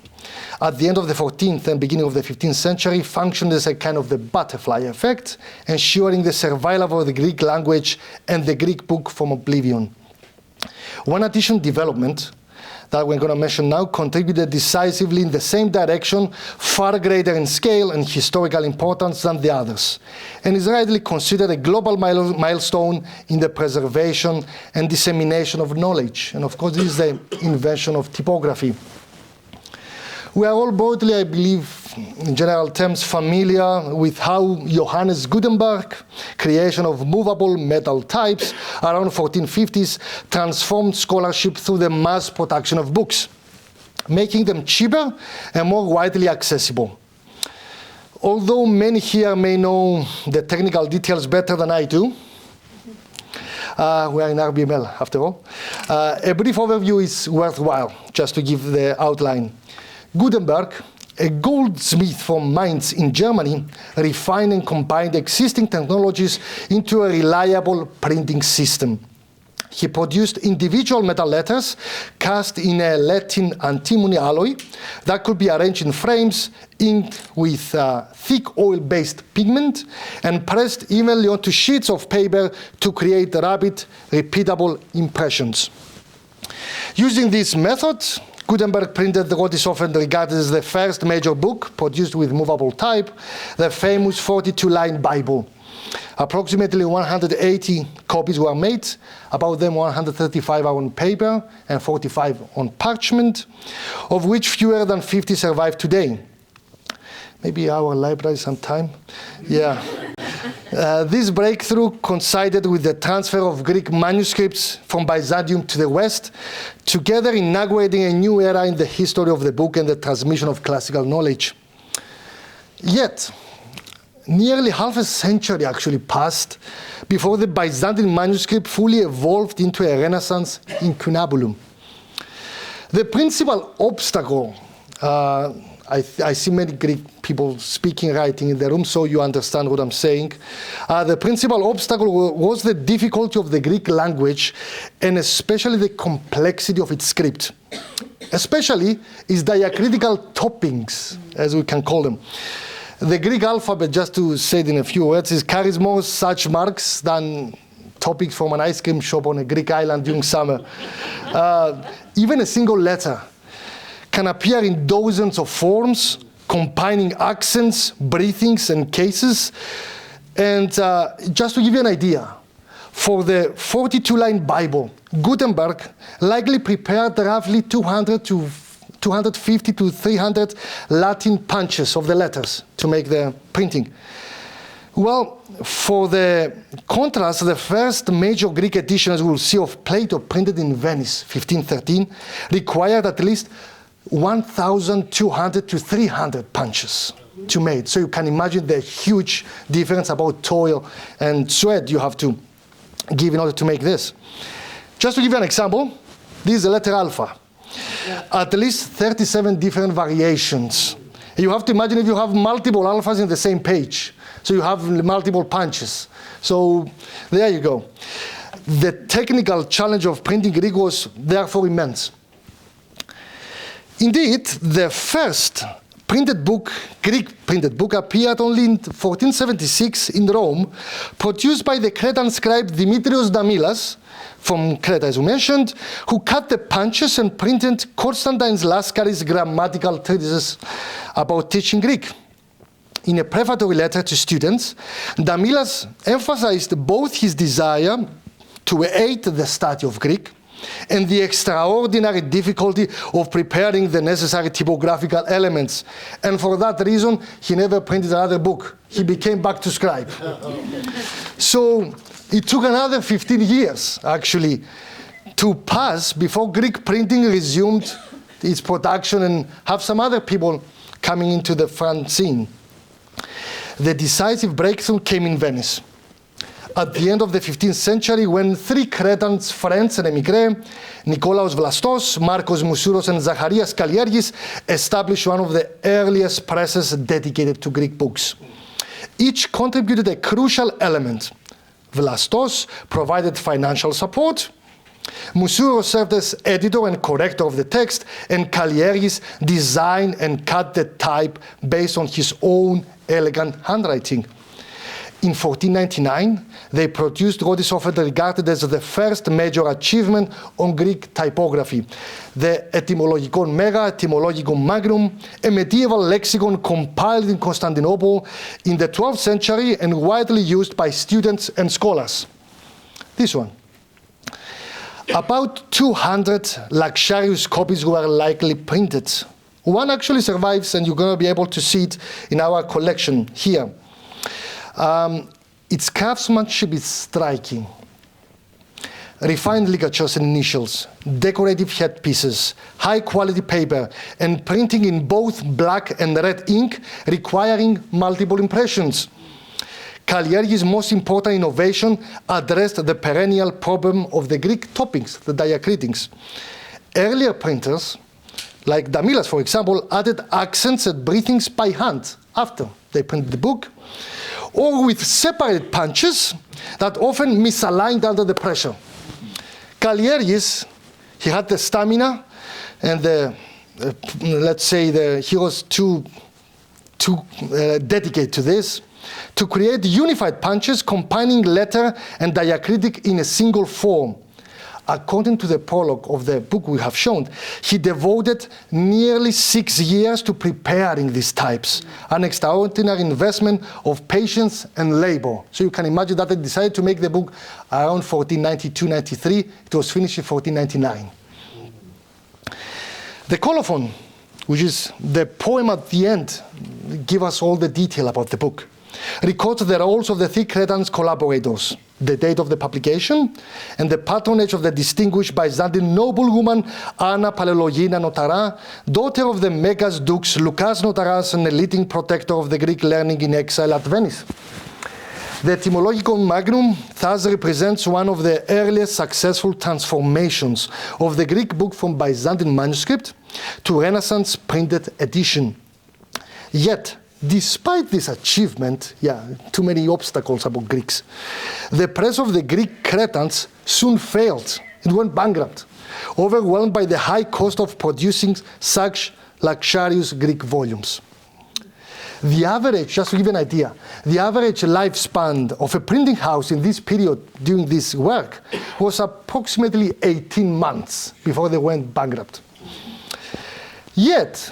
at the end of the 14th and beginning of the 15th century functioned as a kind of the butterfly effect, ensuring the survival of the Greek language and the Greek book from oblivion. One additional development that we're going to mention now contributed decisively in the same direction, far greater in scale and historical importance than the others, and is rightly considered a global milestone in the preservation and dissemination of knowledge. And of course, this is the invention of typography. We are all broadly, I believe, in general terms, familiar with how Johannes Gutenberg, creation of movable metal types around 1450s, transformed scholarship through the mass production of books, making them cheaper and more widely accessible. Although many here may know the technical details better than I do, we are in RBML after all, a brief overview is worthwhile, just to give the outline. Gutenberg, a goldsmith from Mainz in Germany refined and combined existing technologies into a reliable printing system. He produced individual metal letters cast in a Latin antimony alloy that could be arranged in frames, inked with thick oil-based pigment, and pressed evenly onto sheets of paper to create rapid, repeatable impressions. Using this method, Gutenberg printed what is often regarded as the first major book produced with movable type, the famous 42-line Bible. Approximately 180 copies were made, about them 135 are on paper and 45 on parchment, of which fewer than 50 survive today. Maybe our library sometime? Yeah. This breakthrough coincided with the transfer of Greek manuscripts from Byzantium to the West, together inaugurating a new era in the history of the book and the transmission of classical knowledge. Yet, nearly half a century actually passed before the Byzantine manuscript fully evolved into a Renaissance incunabulum. The principal obstacle, I see many Greek people speaking, writing in the room, so you understand what I'm saying. The principal obstacle was the difficulty of the Greek language, and especially the complexity of its script, especially its diacritical toppings, as we can call them. The Greek alphabet, just to say it in a few words, carries more such marks than topics from an ice cream shop on a Greek island during summer. Even a single letter can appear in dozens of forms, combining accents, breathings, and cases. And just to give you an idea, for the 42-line Bible, Gutenberg likely prepared roughly 250 to 300 Latin punches of the letters to make the printing. Well, for the contrast, the first major Greek edition, as we'll see, of Plato, printed in Venice, 1513, required at least 1,200 to 300 punches to make. So you can imagine the huge difference about toil and sweat you have to give in order to make this. Just to give you an example, this is the letter alpha. Yeah. At least 37 different variations. You have to imagine if you have multiple alphas in the same page. So you have multiple punches. So there you go. The technical challenge of printing Greek was therefore immense. Indeed, the first printed book, Greek printed book, appeared only in 1476 in Rome, produced by the Cretan scribe Dimitrios Damilas, from Crete, as we mentioned, who cut the punches and printed Constantine's Laskaris' grammatical treatises about teaching Greek. In a prefatory letter to students, Damilas emphasized both his desire to aid the study of Greek and the extraordinary difficulty of preparing the necessary typographical elements. And for that reason, he never printed another book. He became back to scribe. So it took another 15 years, actually, to pass before Greek printing resumed its production and have some other people coming into the front scene. The decisive breakthrough came in Venice at the end of the 15th century, when three Cretans, friends and emigre, Nikolaos Vlastos, Marcos Mousouros, and Zacharias Kalliergis, established one of the earliest presses dedicated to Greek books. Each contributed a crucial element. Vlastos provided financial support, Mousouros served as editor and corrector of the text, and Kalliergis designed and cut the type based on his own elegant handwriting. In 1499, they produced what is often regarded as the first major achievement on Greek typography, the Etymologikon Mega, Etymologikon Magnum, a medieval lexicon compiled in Constantinople in the 12th century and widely used by students and scholars. This one. About 200 luxurious copies were likely printed. One actually survives, and you're going to be able to see it in our collection here. Its craftsmanship is striking. Refined ligatures and initials, decorative headpieces, high-quality paper, and printing in both black and red ink, requiring multiple impressions. Kalliergis' most important innovation addressed the perennial problem of the Greek toppings, the diacritics. Earlier printers like Damilas, for example, added accents and breathings by hand after they printed the book, or with separate punches that often misaligned under the pressure. Calieris, he had the stamina and let's say he was too dedicated to this, to create unified punches combining letter and diacritic in a single form. According to the prologue of the book we have shown, he devoted nearly 6 years to preparing these types, an extraordinary investment of patience and labor. So you can imagine that they decided to make the book around 1492-93. It was finished in 1499. The colophon, which is the poem at the end, gives us all the detail about the book. Records the roles of the three Cretans collaborators, the date of the publication, and the patronage of the distinguished Byzantine noblewoman Anna Palaiologina Notara, daughter of the Megas Dukes Lukas Notaras and a leading protector of the Greek learning in exile at Venice. The Etymologicon Magnum thus represents one of the earliest successful transformations of the Greek book from Byzantine manuscript to Renaissance printed edition. Yet, despite this achievement, too many obstacles about Greeks, the press of the Greek Cretans soon failed. It went bankrupt, overwhelmed by the high cost of producing such luxurious Greek volumes. The average, just to give you an idea, the average lifespan of a printing house in this period doing this work was approximately 18 months before they went bankrupt. Yet,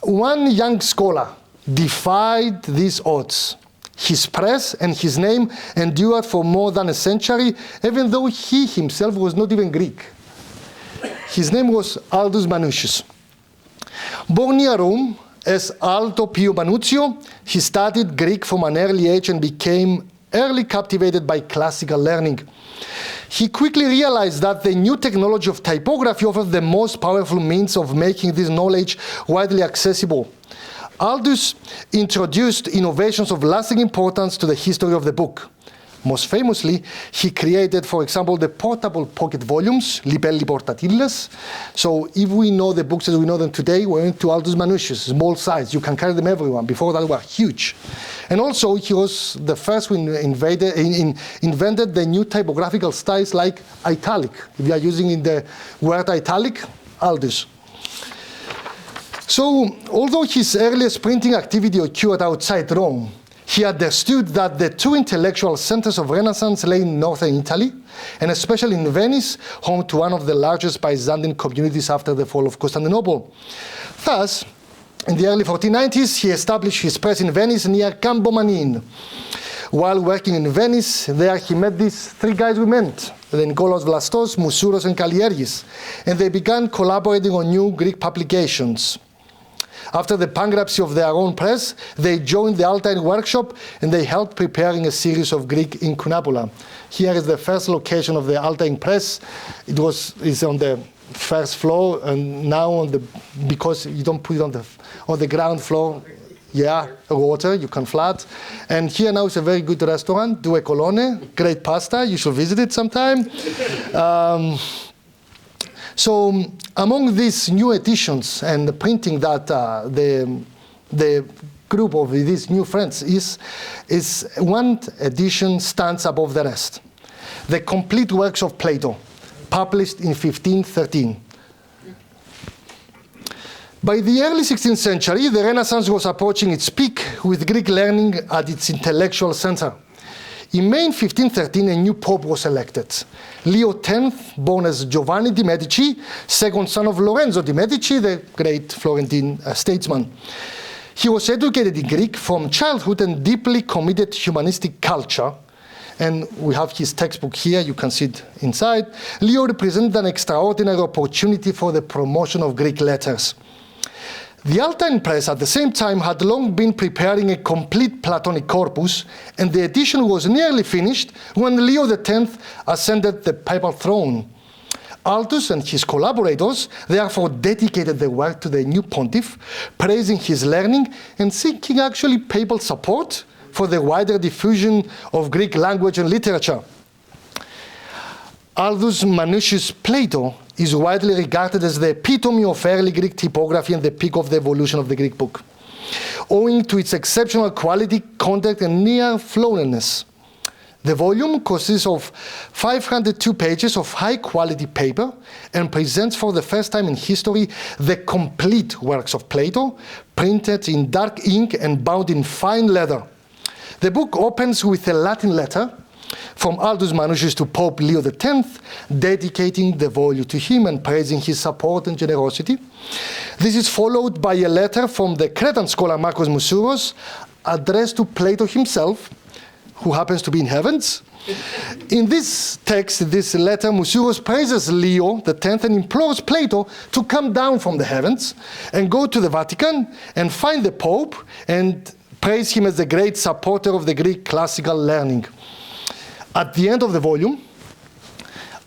one young scholar defied these odds. His press and his name endured for more than a century, even though he himself was not even Greek. His name was Aldus Manutius. Born near Rome as Alto Pio Manuzio, he studied Greek from an early age and became early captivated by classical learning. He quickly realized that the new technology of typography offered the most powerful means of making this knowledge widely accessible. Aldus introduced innovations of lasting importance to the history of the book. Most famously, he created, for example, the portable pocket volumes, libelli portatiles. So if we know the books as we know them today, we went to Aldus Manutius, small size. You can carry them everywhere. Before that, they were huge. And also, he was the first who invented the new typographical styles like italic. If you are using in the word italic, Aldus. So, although his earliest printing activity occurred outside Rome, he understood that the two intellectual centers of Renaissance lay in northern Italy, and especially in Venice, home to one of the largest Byzantine communities after the fall of Constantinople. Thus, in the early 1490s, he established his press in Venice near Campo Manin. While working in Venice, there he met these three guys we met, the Nikolaos Vlastos, Mousouros, and Kalieris, and they began collaborating on new Greek publications. After the bankruptcy of their own press, they joined the Altine workshop and they helped preparing a series of Greek Incunabula. Here is the first location of the Altine press. It's on the first floor, and now because you don't put it on the ground floor, water, you can flood. And here now is a very good restaurant, Due Colonne, great pasta, you should visit it sometime. So among these new editions and the printing that the group of these new friends is one edition stands above the rest. The complete works of Plato, published in 1513. By the early 16th century, the Renaissance was approaching its peak with Greek learning at its intellectual center. In May 1513, a new pope was elected. Leo X, born as Giovanni di Medici, second son of Lorenzo di Medici, the great Florentine statesman. He was educated in Greek from childhood and deeply committed humanistic culture. And we have his textbook here, you can see it inside. Leo represented an extraordinary opportunity for the promotion of Greek letters. The Altine press at the same time had long been preparing a complete Platonic corpus, and the edition was nearly finished when Leo X ascended the papal throne. Aldus and his collaborators therefore dedicated the work to the new pontiff, praising his learning and seeking actually papal support for the wider diffusion of Greek language and literature. Aldus Manutius Plato is widely regarded as the epitome of early Greek typography and the peak of the evolution of the Greek book, owing to its exceptional quality, content, and near flawlessness. The volume consists of 502 pages of high-quality paper and presents for the first time in history the complete works of Plato, printed in dark ink and bound in fine leather. The book opens with a Latin letter from Aldus Manuscripts to Pope Leo X, dedicating the volume to him and praising his support and generosity. This is followed by a letter from the Cretan scholar Marcos Musuros, addressed to Plato himself, who happens to be in heavens. In this text, this letter, Musuros praises Leo X and implores Plato to come down from the heavens and go to the Vatican and find the Pope and praise him as the great supporter of the Greek classical learning. At the end of the volume,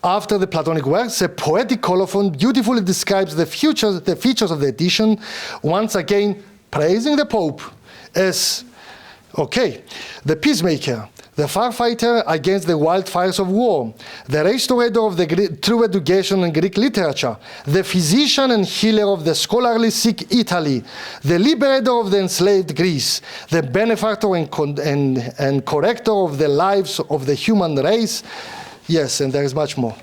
after the Platonic works, a poetic colophon beautifully describes the features of the edition, once again praising the Pope as, the peacemaker, the farfighter against the wildfires of war, the restorer of the true education in Greek literature, the physician and healer of the scholarly sick Italy, the liberator of the enslaved Greece, the benefactor and corrector of the lives of the human race. Yes, and there is much more.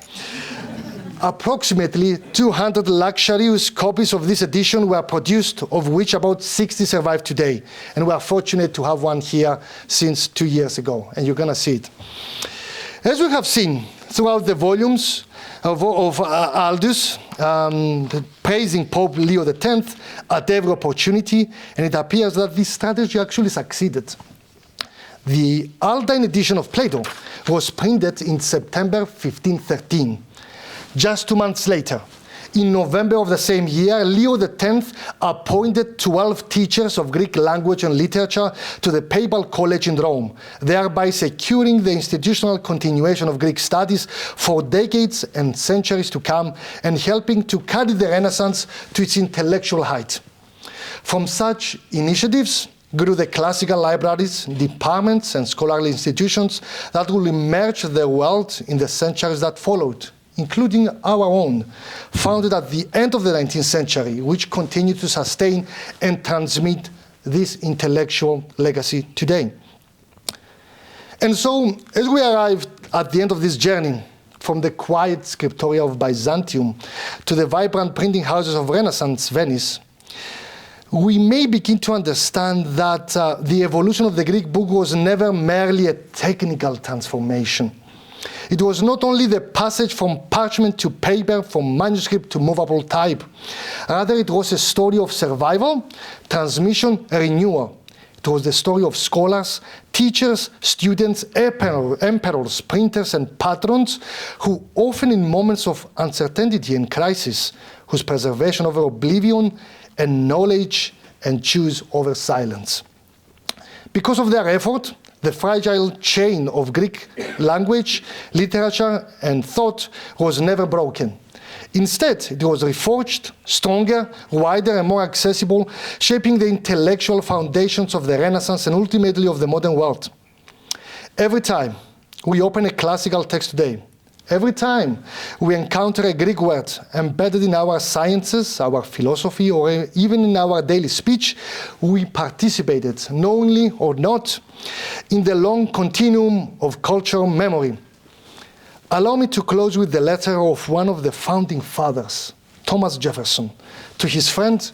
Approximately 200 luxurious copies of this edition were produced, of which about 60 survive today. And we are fortunate to have one here since 2 years ago, and you're going to see it. As we have seen throughout the volumes of Aldus, praising Pope Leo X at every opportunity, and it appears that this strategy actually succeeded. The Aldine edition of Plato was printed in September 1513. Just 2 months later, in November of the same year, Leo X appointed 12 teachers of Greek language and literature to the Papal College in Rome, thereby securing the institutional continuation of Greek studies for decades and centuries to come, and helping to carry the Renaissance to its intellectual height. From such initiatives grew the classical libraries, departments, and scholarly institutions that will emerge the world in the centuries that followed, including our own, founded at the end of the 19th century, which continue to sustain and transmit this intellectual legacy today. And so, as we arrived at the end of this journey, from the quiet scriptoria of Byzantium to the vibrant printing houses of Renaissance Venice, we may begin to understand that the evolution of the Greek book was never merely a technical transformation. It was not only the passage from parchment to paper, from manuscript to movable type. Rather, it was a story of survival, transmission, renewal. It was the story of scholars, teachers, students, emperors, printers, and patrons who often in moments of uncertainty and crisis, whose preservation over oblivion and knowledge and choose over silence. Because of their effort, the fragile chain of Greek language, literature, and thought was never broken. Instead, it was reforged, stronger, wider, and more accessible, shaping the intellectual foundations of the Renaissance and ultimately of the modern world. Every time we open a classical text today, every time we encounter a Greek word embedded in our sciences, our philosophy, or even in our daily speech, we participated, knowingly or not, in the long continuum of cultural memory. Allow me to close with the letter of one of the founding fathers, Thomas Jefferson, to his friend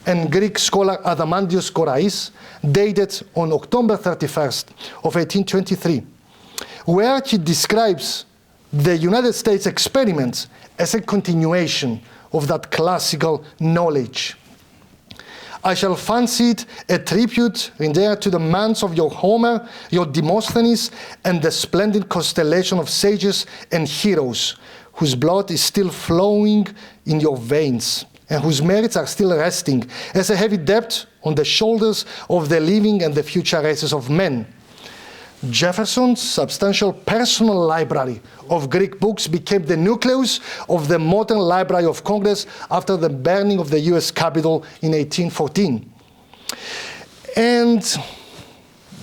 and Greek scholar Adamantios Korais, dated on October 31st of 1823, where he describes the United States experiments as a continuation of that classical knowledge. I shall fancy it a tribute rendered to the minds of your Homer, your Demosthenes, and the splendid constellation of sages and heroes, whose blood is still flowing in your veins, and whose merits are still resting as a heavy debt on the shoulders of the living and the future races of men. Jefferson's substantial personal library of Greek books became the nucleus of the modern Library of Congress after the burning of the US Capitol in 1814. And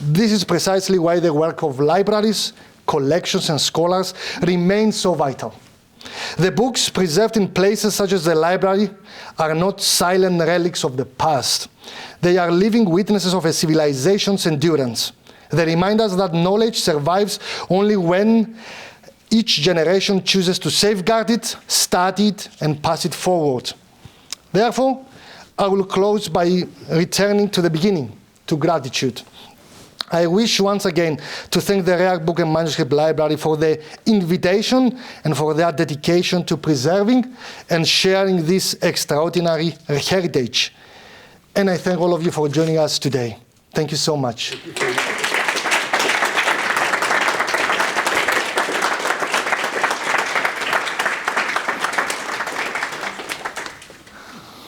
this is precisely why the work of libraries, collections, and scholars remains so vital. The books preserved in places such as the library are not silent relics of the past. They are living witnesses of a civilization's endurance. They remind us that knowledge survives only when each generation chooses to safeguard it, study it, and pass it forward. Therefore, I will close by returning to the beginning, to gratitude. I wish once again to thank the Rare Book and Manuscript Library for the invitation and for their dedication to preserving and sharing this extraordinary heritage. And I thank all of you for joining us today. Thank you so much.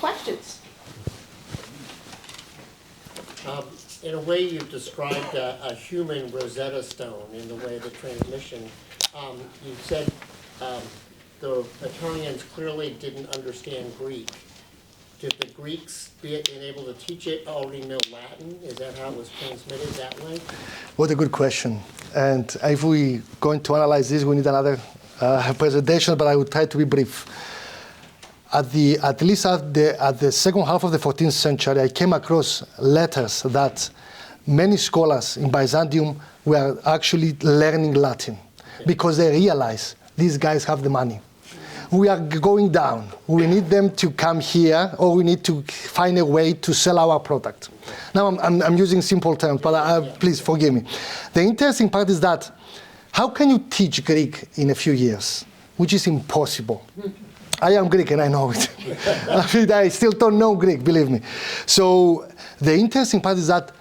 Questions? In a way, you've described a human Rosetta Stone in the way of the transmission. You said the Etonians clearly didn't understand Greek. Did the Greeks, being able to teach it, already know Latin? Is that how it was transmitted that way? What a good question. And if we're going to analyze this, we need another presentation, but I will try to be brief. At least at the second half of the 14th century, I came across letters that many scholars in Byzantium were actually learning Latin because they realized these guys have the money. We are going down. We need them to come here, or we need to find a way to sell our product. Now, I'm using simple terms, but please forgive me. The interesting part is that how can you teach Greek in a few years, which is impossible? I am Greek and I know it. I still don't know Greek, believe me. So the interesting part is that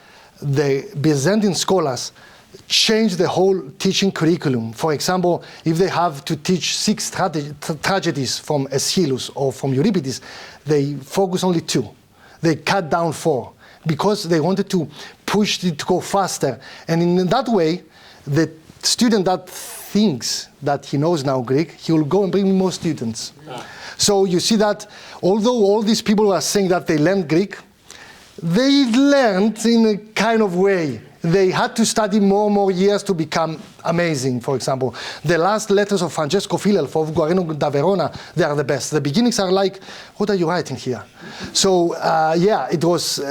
the Byzantine scholars changed the whole teaching curriculum. For example, if they have to teach 6 tragedies from Aeschylus or from Euripides, they focus only 2. They cut down 4 because they wanted to push it to go faster. And in that way, the student that thinks that he knows now Greek, he will go and bring more students. So you see that although all these people are saying that they learned Greek, they learned in a kind of way. They had to study more and more years to become amazing, for example. The last letters of Francesco Filelfo of Guarino da Verona, they are the best. The beginnings are like, what are you writing here? So yeah, it was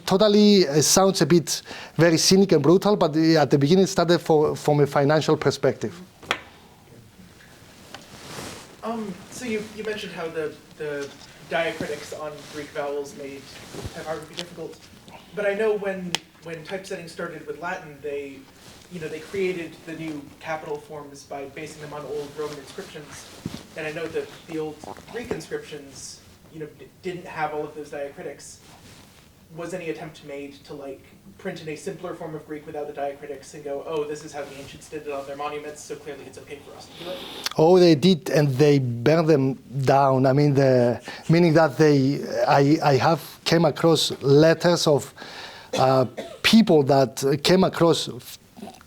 totally, it sounds a bit very cynic and brutal, but at the beginning it started from a financial perspective. So you mentioned how the diacritics on Greek vowels made typography difficult, but I know when typesetting started with Latin, they created the new capital forms by basing them on old Roman inscriptions, and I know that the old Greek inscriptions, didn't have all of those diacritics. Was any attempt made to print in a simpler form of Greek without the diacritics and go, oh, this is how the ancients did it on their monuments, so clearly it's okay for us to do it? Oh, they did, and they burned them down. I mean, meaning that I have came across letters of people that came across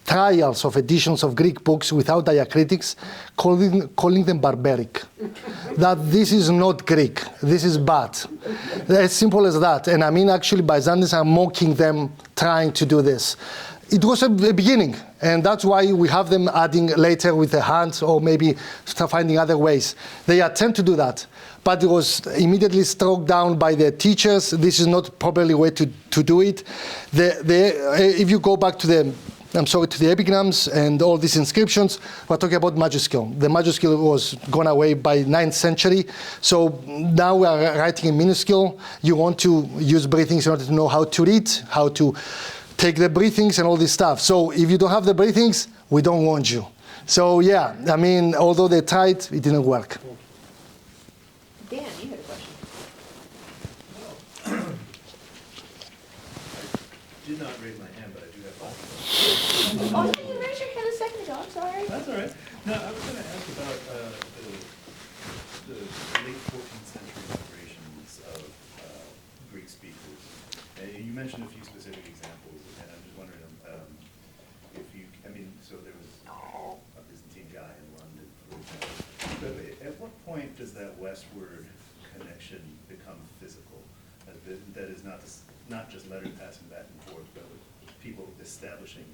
trials of editions of Greek books without diacritics, calling them barbaric. That this is not Greek, this is bad. As simple as that. And I mean, actually, Byzantines are mocking them trying to do this. It was a beginning, and that's why we have them adding later with the hands or maybe finding other ways. They attempt to do that, but it was immediately struck down by the teachers. This is not probably way to do it. If you go back to the epigrams and all these inscriptions, we're talking about majuscule. The majuscule was gone away by 9th century. So now we are writing in minuscule. You want to use breathings in order to know how to read, how to take the breathings and all this stuff. So if you don't have the breathings, we don't want you. So yeah, I mean, although they tried, it didn't work. Dan, you had a question. I did not raise my hand, but I do have one. Oh, you raised your hand a second ago. I'm sorry. That's all right. No, I was going to ask about the late 14th century migrations of Greek speakers. You mentioned a few specific examples, and I'm just wondering so there was a Byzantine guy in London, for example. But at what point does that westward connection become physical? That is not just letters passing back and forth, but with people establishing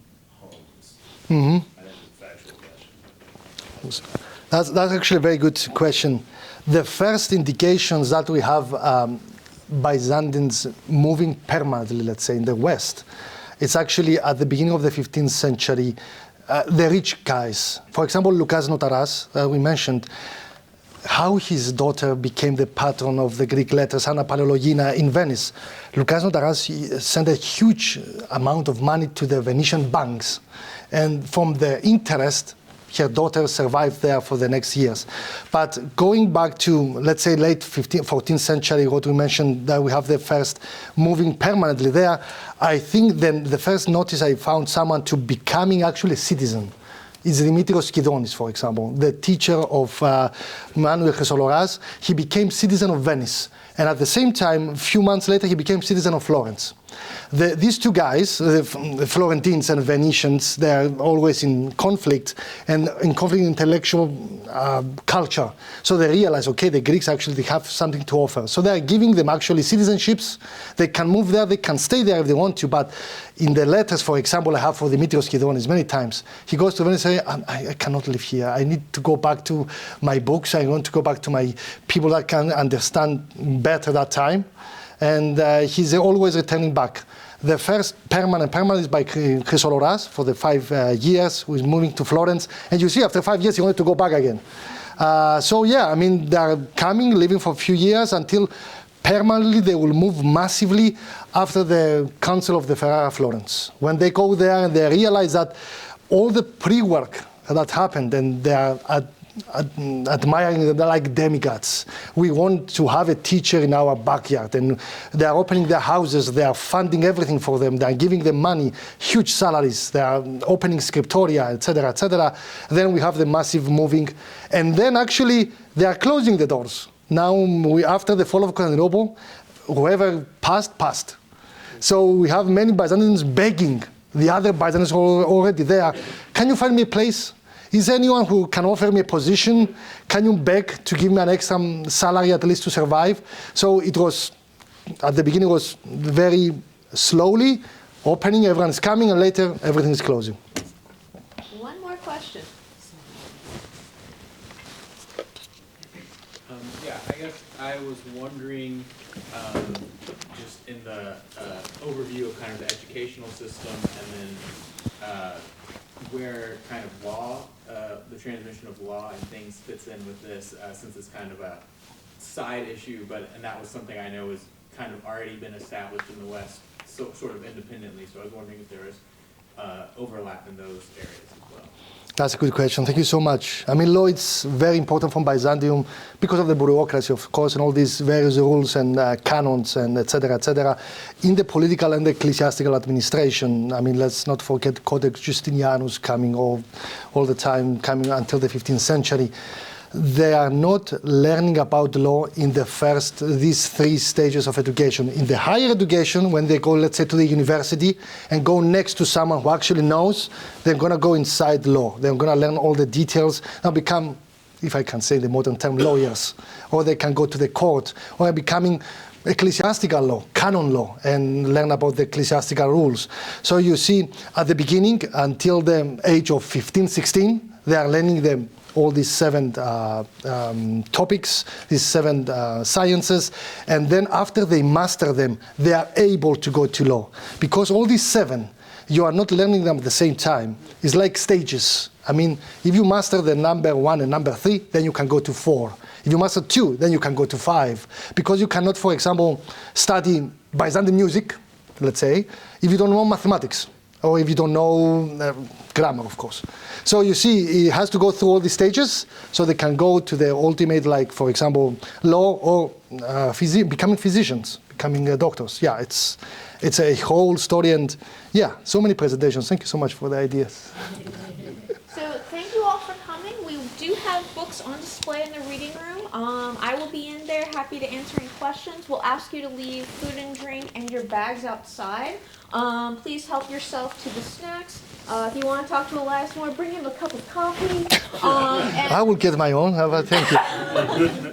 homes. Mm-hmm. I think it's a factual question. That's actually a very good question. The first indications that we have Byzantines moving permanently, let's say, in the West, it's actually at the beginning of the 15th century, the rich guys. For example, Lucas Notaras, we mentioned, how his daughter became the patron of the Greek letters, Anna Palaiologina, in Venice. Lucas Notaras sent a huge amount of money to the Venetian banks. And from the interest, her daughter survived there for the next years. But going back to, let's say, late 14th century, what we mentioned, that we have the first moving permanently there, I think then the first notice I found someone to becoming actually a citizen is Dimitrios Kidonis, for example, the teacher of Manuel Chrysoloras. He became citizen of Venice. And at the same time, a few months later, he became citizen of Florence. These two guys, the Florentines and Venetians, they're always in conflict, and in conflict in intellectual culture. So they realize, okay, the Greeks actually they have something to offer. So they're giving them actually citizenships. They can move there, they can stay there if they want to, but in the letters, for example, I have for Dimitrios Kidonis many times, he goes to Venice and says, I cannot live here. I need to go back to my books. I want to go back to my people that can understand better that time. And he's always returning back. The first permanent is by Chrysoloras for the 5 years, who is moving to Florence. And you see, after 5 years, he wanted to go back again. So yeah, I mean, they're coming, living for a few years until permanently they will move massively after the Council of the Ferrara Florence. When they go there and they realize that all the pre-work that happened, and they are admiring them, they're like demigods. We want to have a teacher in our backyard, and they are opening their houses, they are funding everything for them, they are giving them money, huge salaries, they are opening scriptoria, etc., etc. Then we have the massive moving, and then actually they are closing the doors. Now, after the fall of Constantinople, whoever passed. So we have many Byzantines begging the other Byzantines already there. Can you find me a place? Is there anyone who can offer me a position? Can you beg to give me an extra salary at least to survive? So it was, at the beginning, it was very slowly opening, everyone's coming, and later everything is closing. One more question. Yeah, I guess I was wondering, just in the overview of kind of the educational system, and then where kind of law, the transmission of law and things fits in with this, since it's kind of a side issue, and that was something I know has kind of already been established in the West, so sort of independently. So I was wondering if there is overlap in those areas as well. That's a good question. Thank you so much. I mean, law is very important from Byzantium because of the bureaucracy, of course, and all these various rules and canons and et cetera, in the political and ecclesiastical administration. I mean, let's not forget Codex Justinianus coming all the time, coming until the 15th century. They are not learning about law in these 3 stages of education. In the higher education, when they go, let's say, to the university and go next to someone who actually knows, they're going to go inside law. They're going to learn all the details and become, if I can say the modern term, lawyers. Or they can go to the court, or becoming ecclesiastical law, canon law, and learn about the ecclesiastical rules. So you see, at the beginning, until the age of 15, 16, they are learning them all these 7 topics, these 7 sciences, and then after they master them, they are able to go to law. Because all these 7, you are not learning them at the same time. It's like stages. I mean, if you master the number 1 and number 3, then you can go to 4. If you master 2, then you can go to 5. Because you cannot, for example, study Byzantine music, let's say, if you don't know mathematics, or if you don't know grammar, of course. So you see, it has to go through all these stages, so they can go to the ultimate, like, for example, law or becoming physicians, becoming doctors. Yeah, it's a whole story, and yeah, so many presentations. Thank you so much for the ideas. So thank you all for coming. We do have books on display in the reading room. I will be in there, happy to answer any questions. We'll ask you to leave food and drink and your bags outside. Please help yourself to the snacks. If you want to talk to Elias more, bring him a cup of coffee. I will get my own. How about thank you.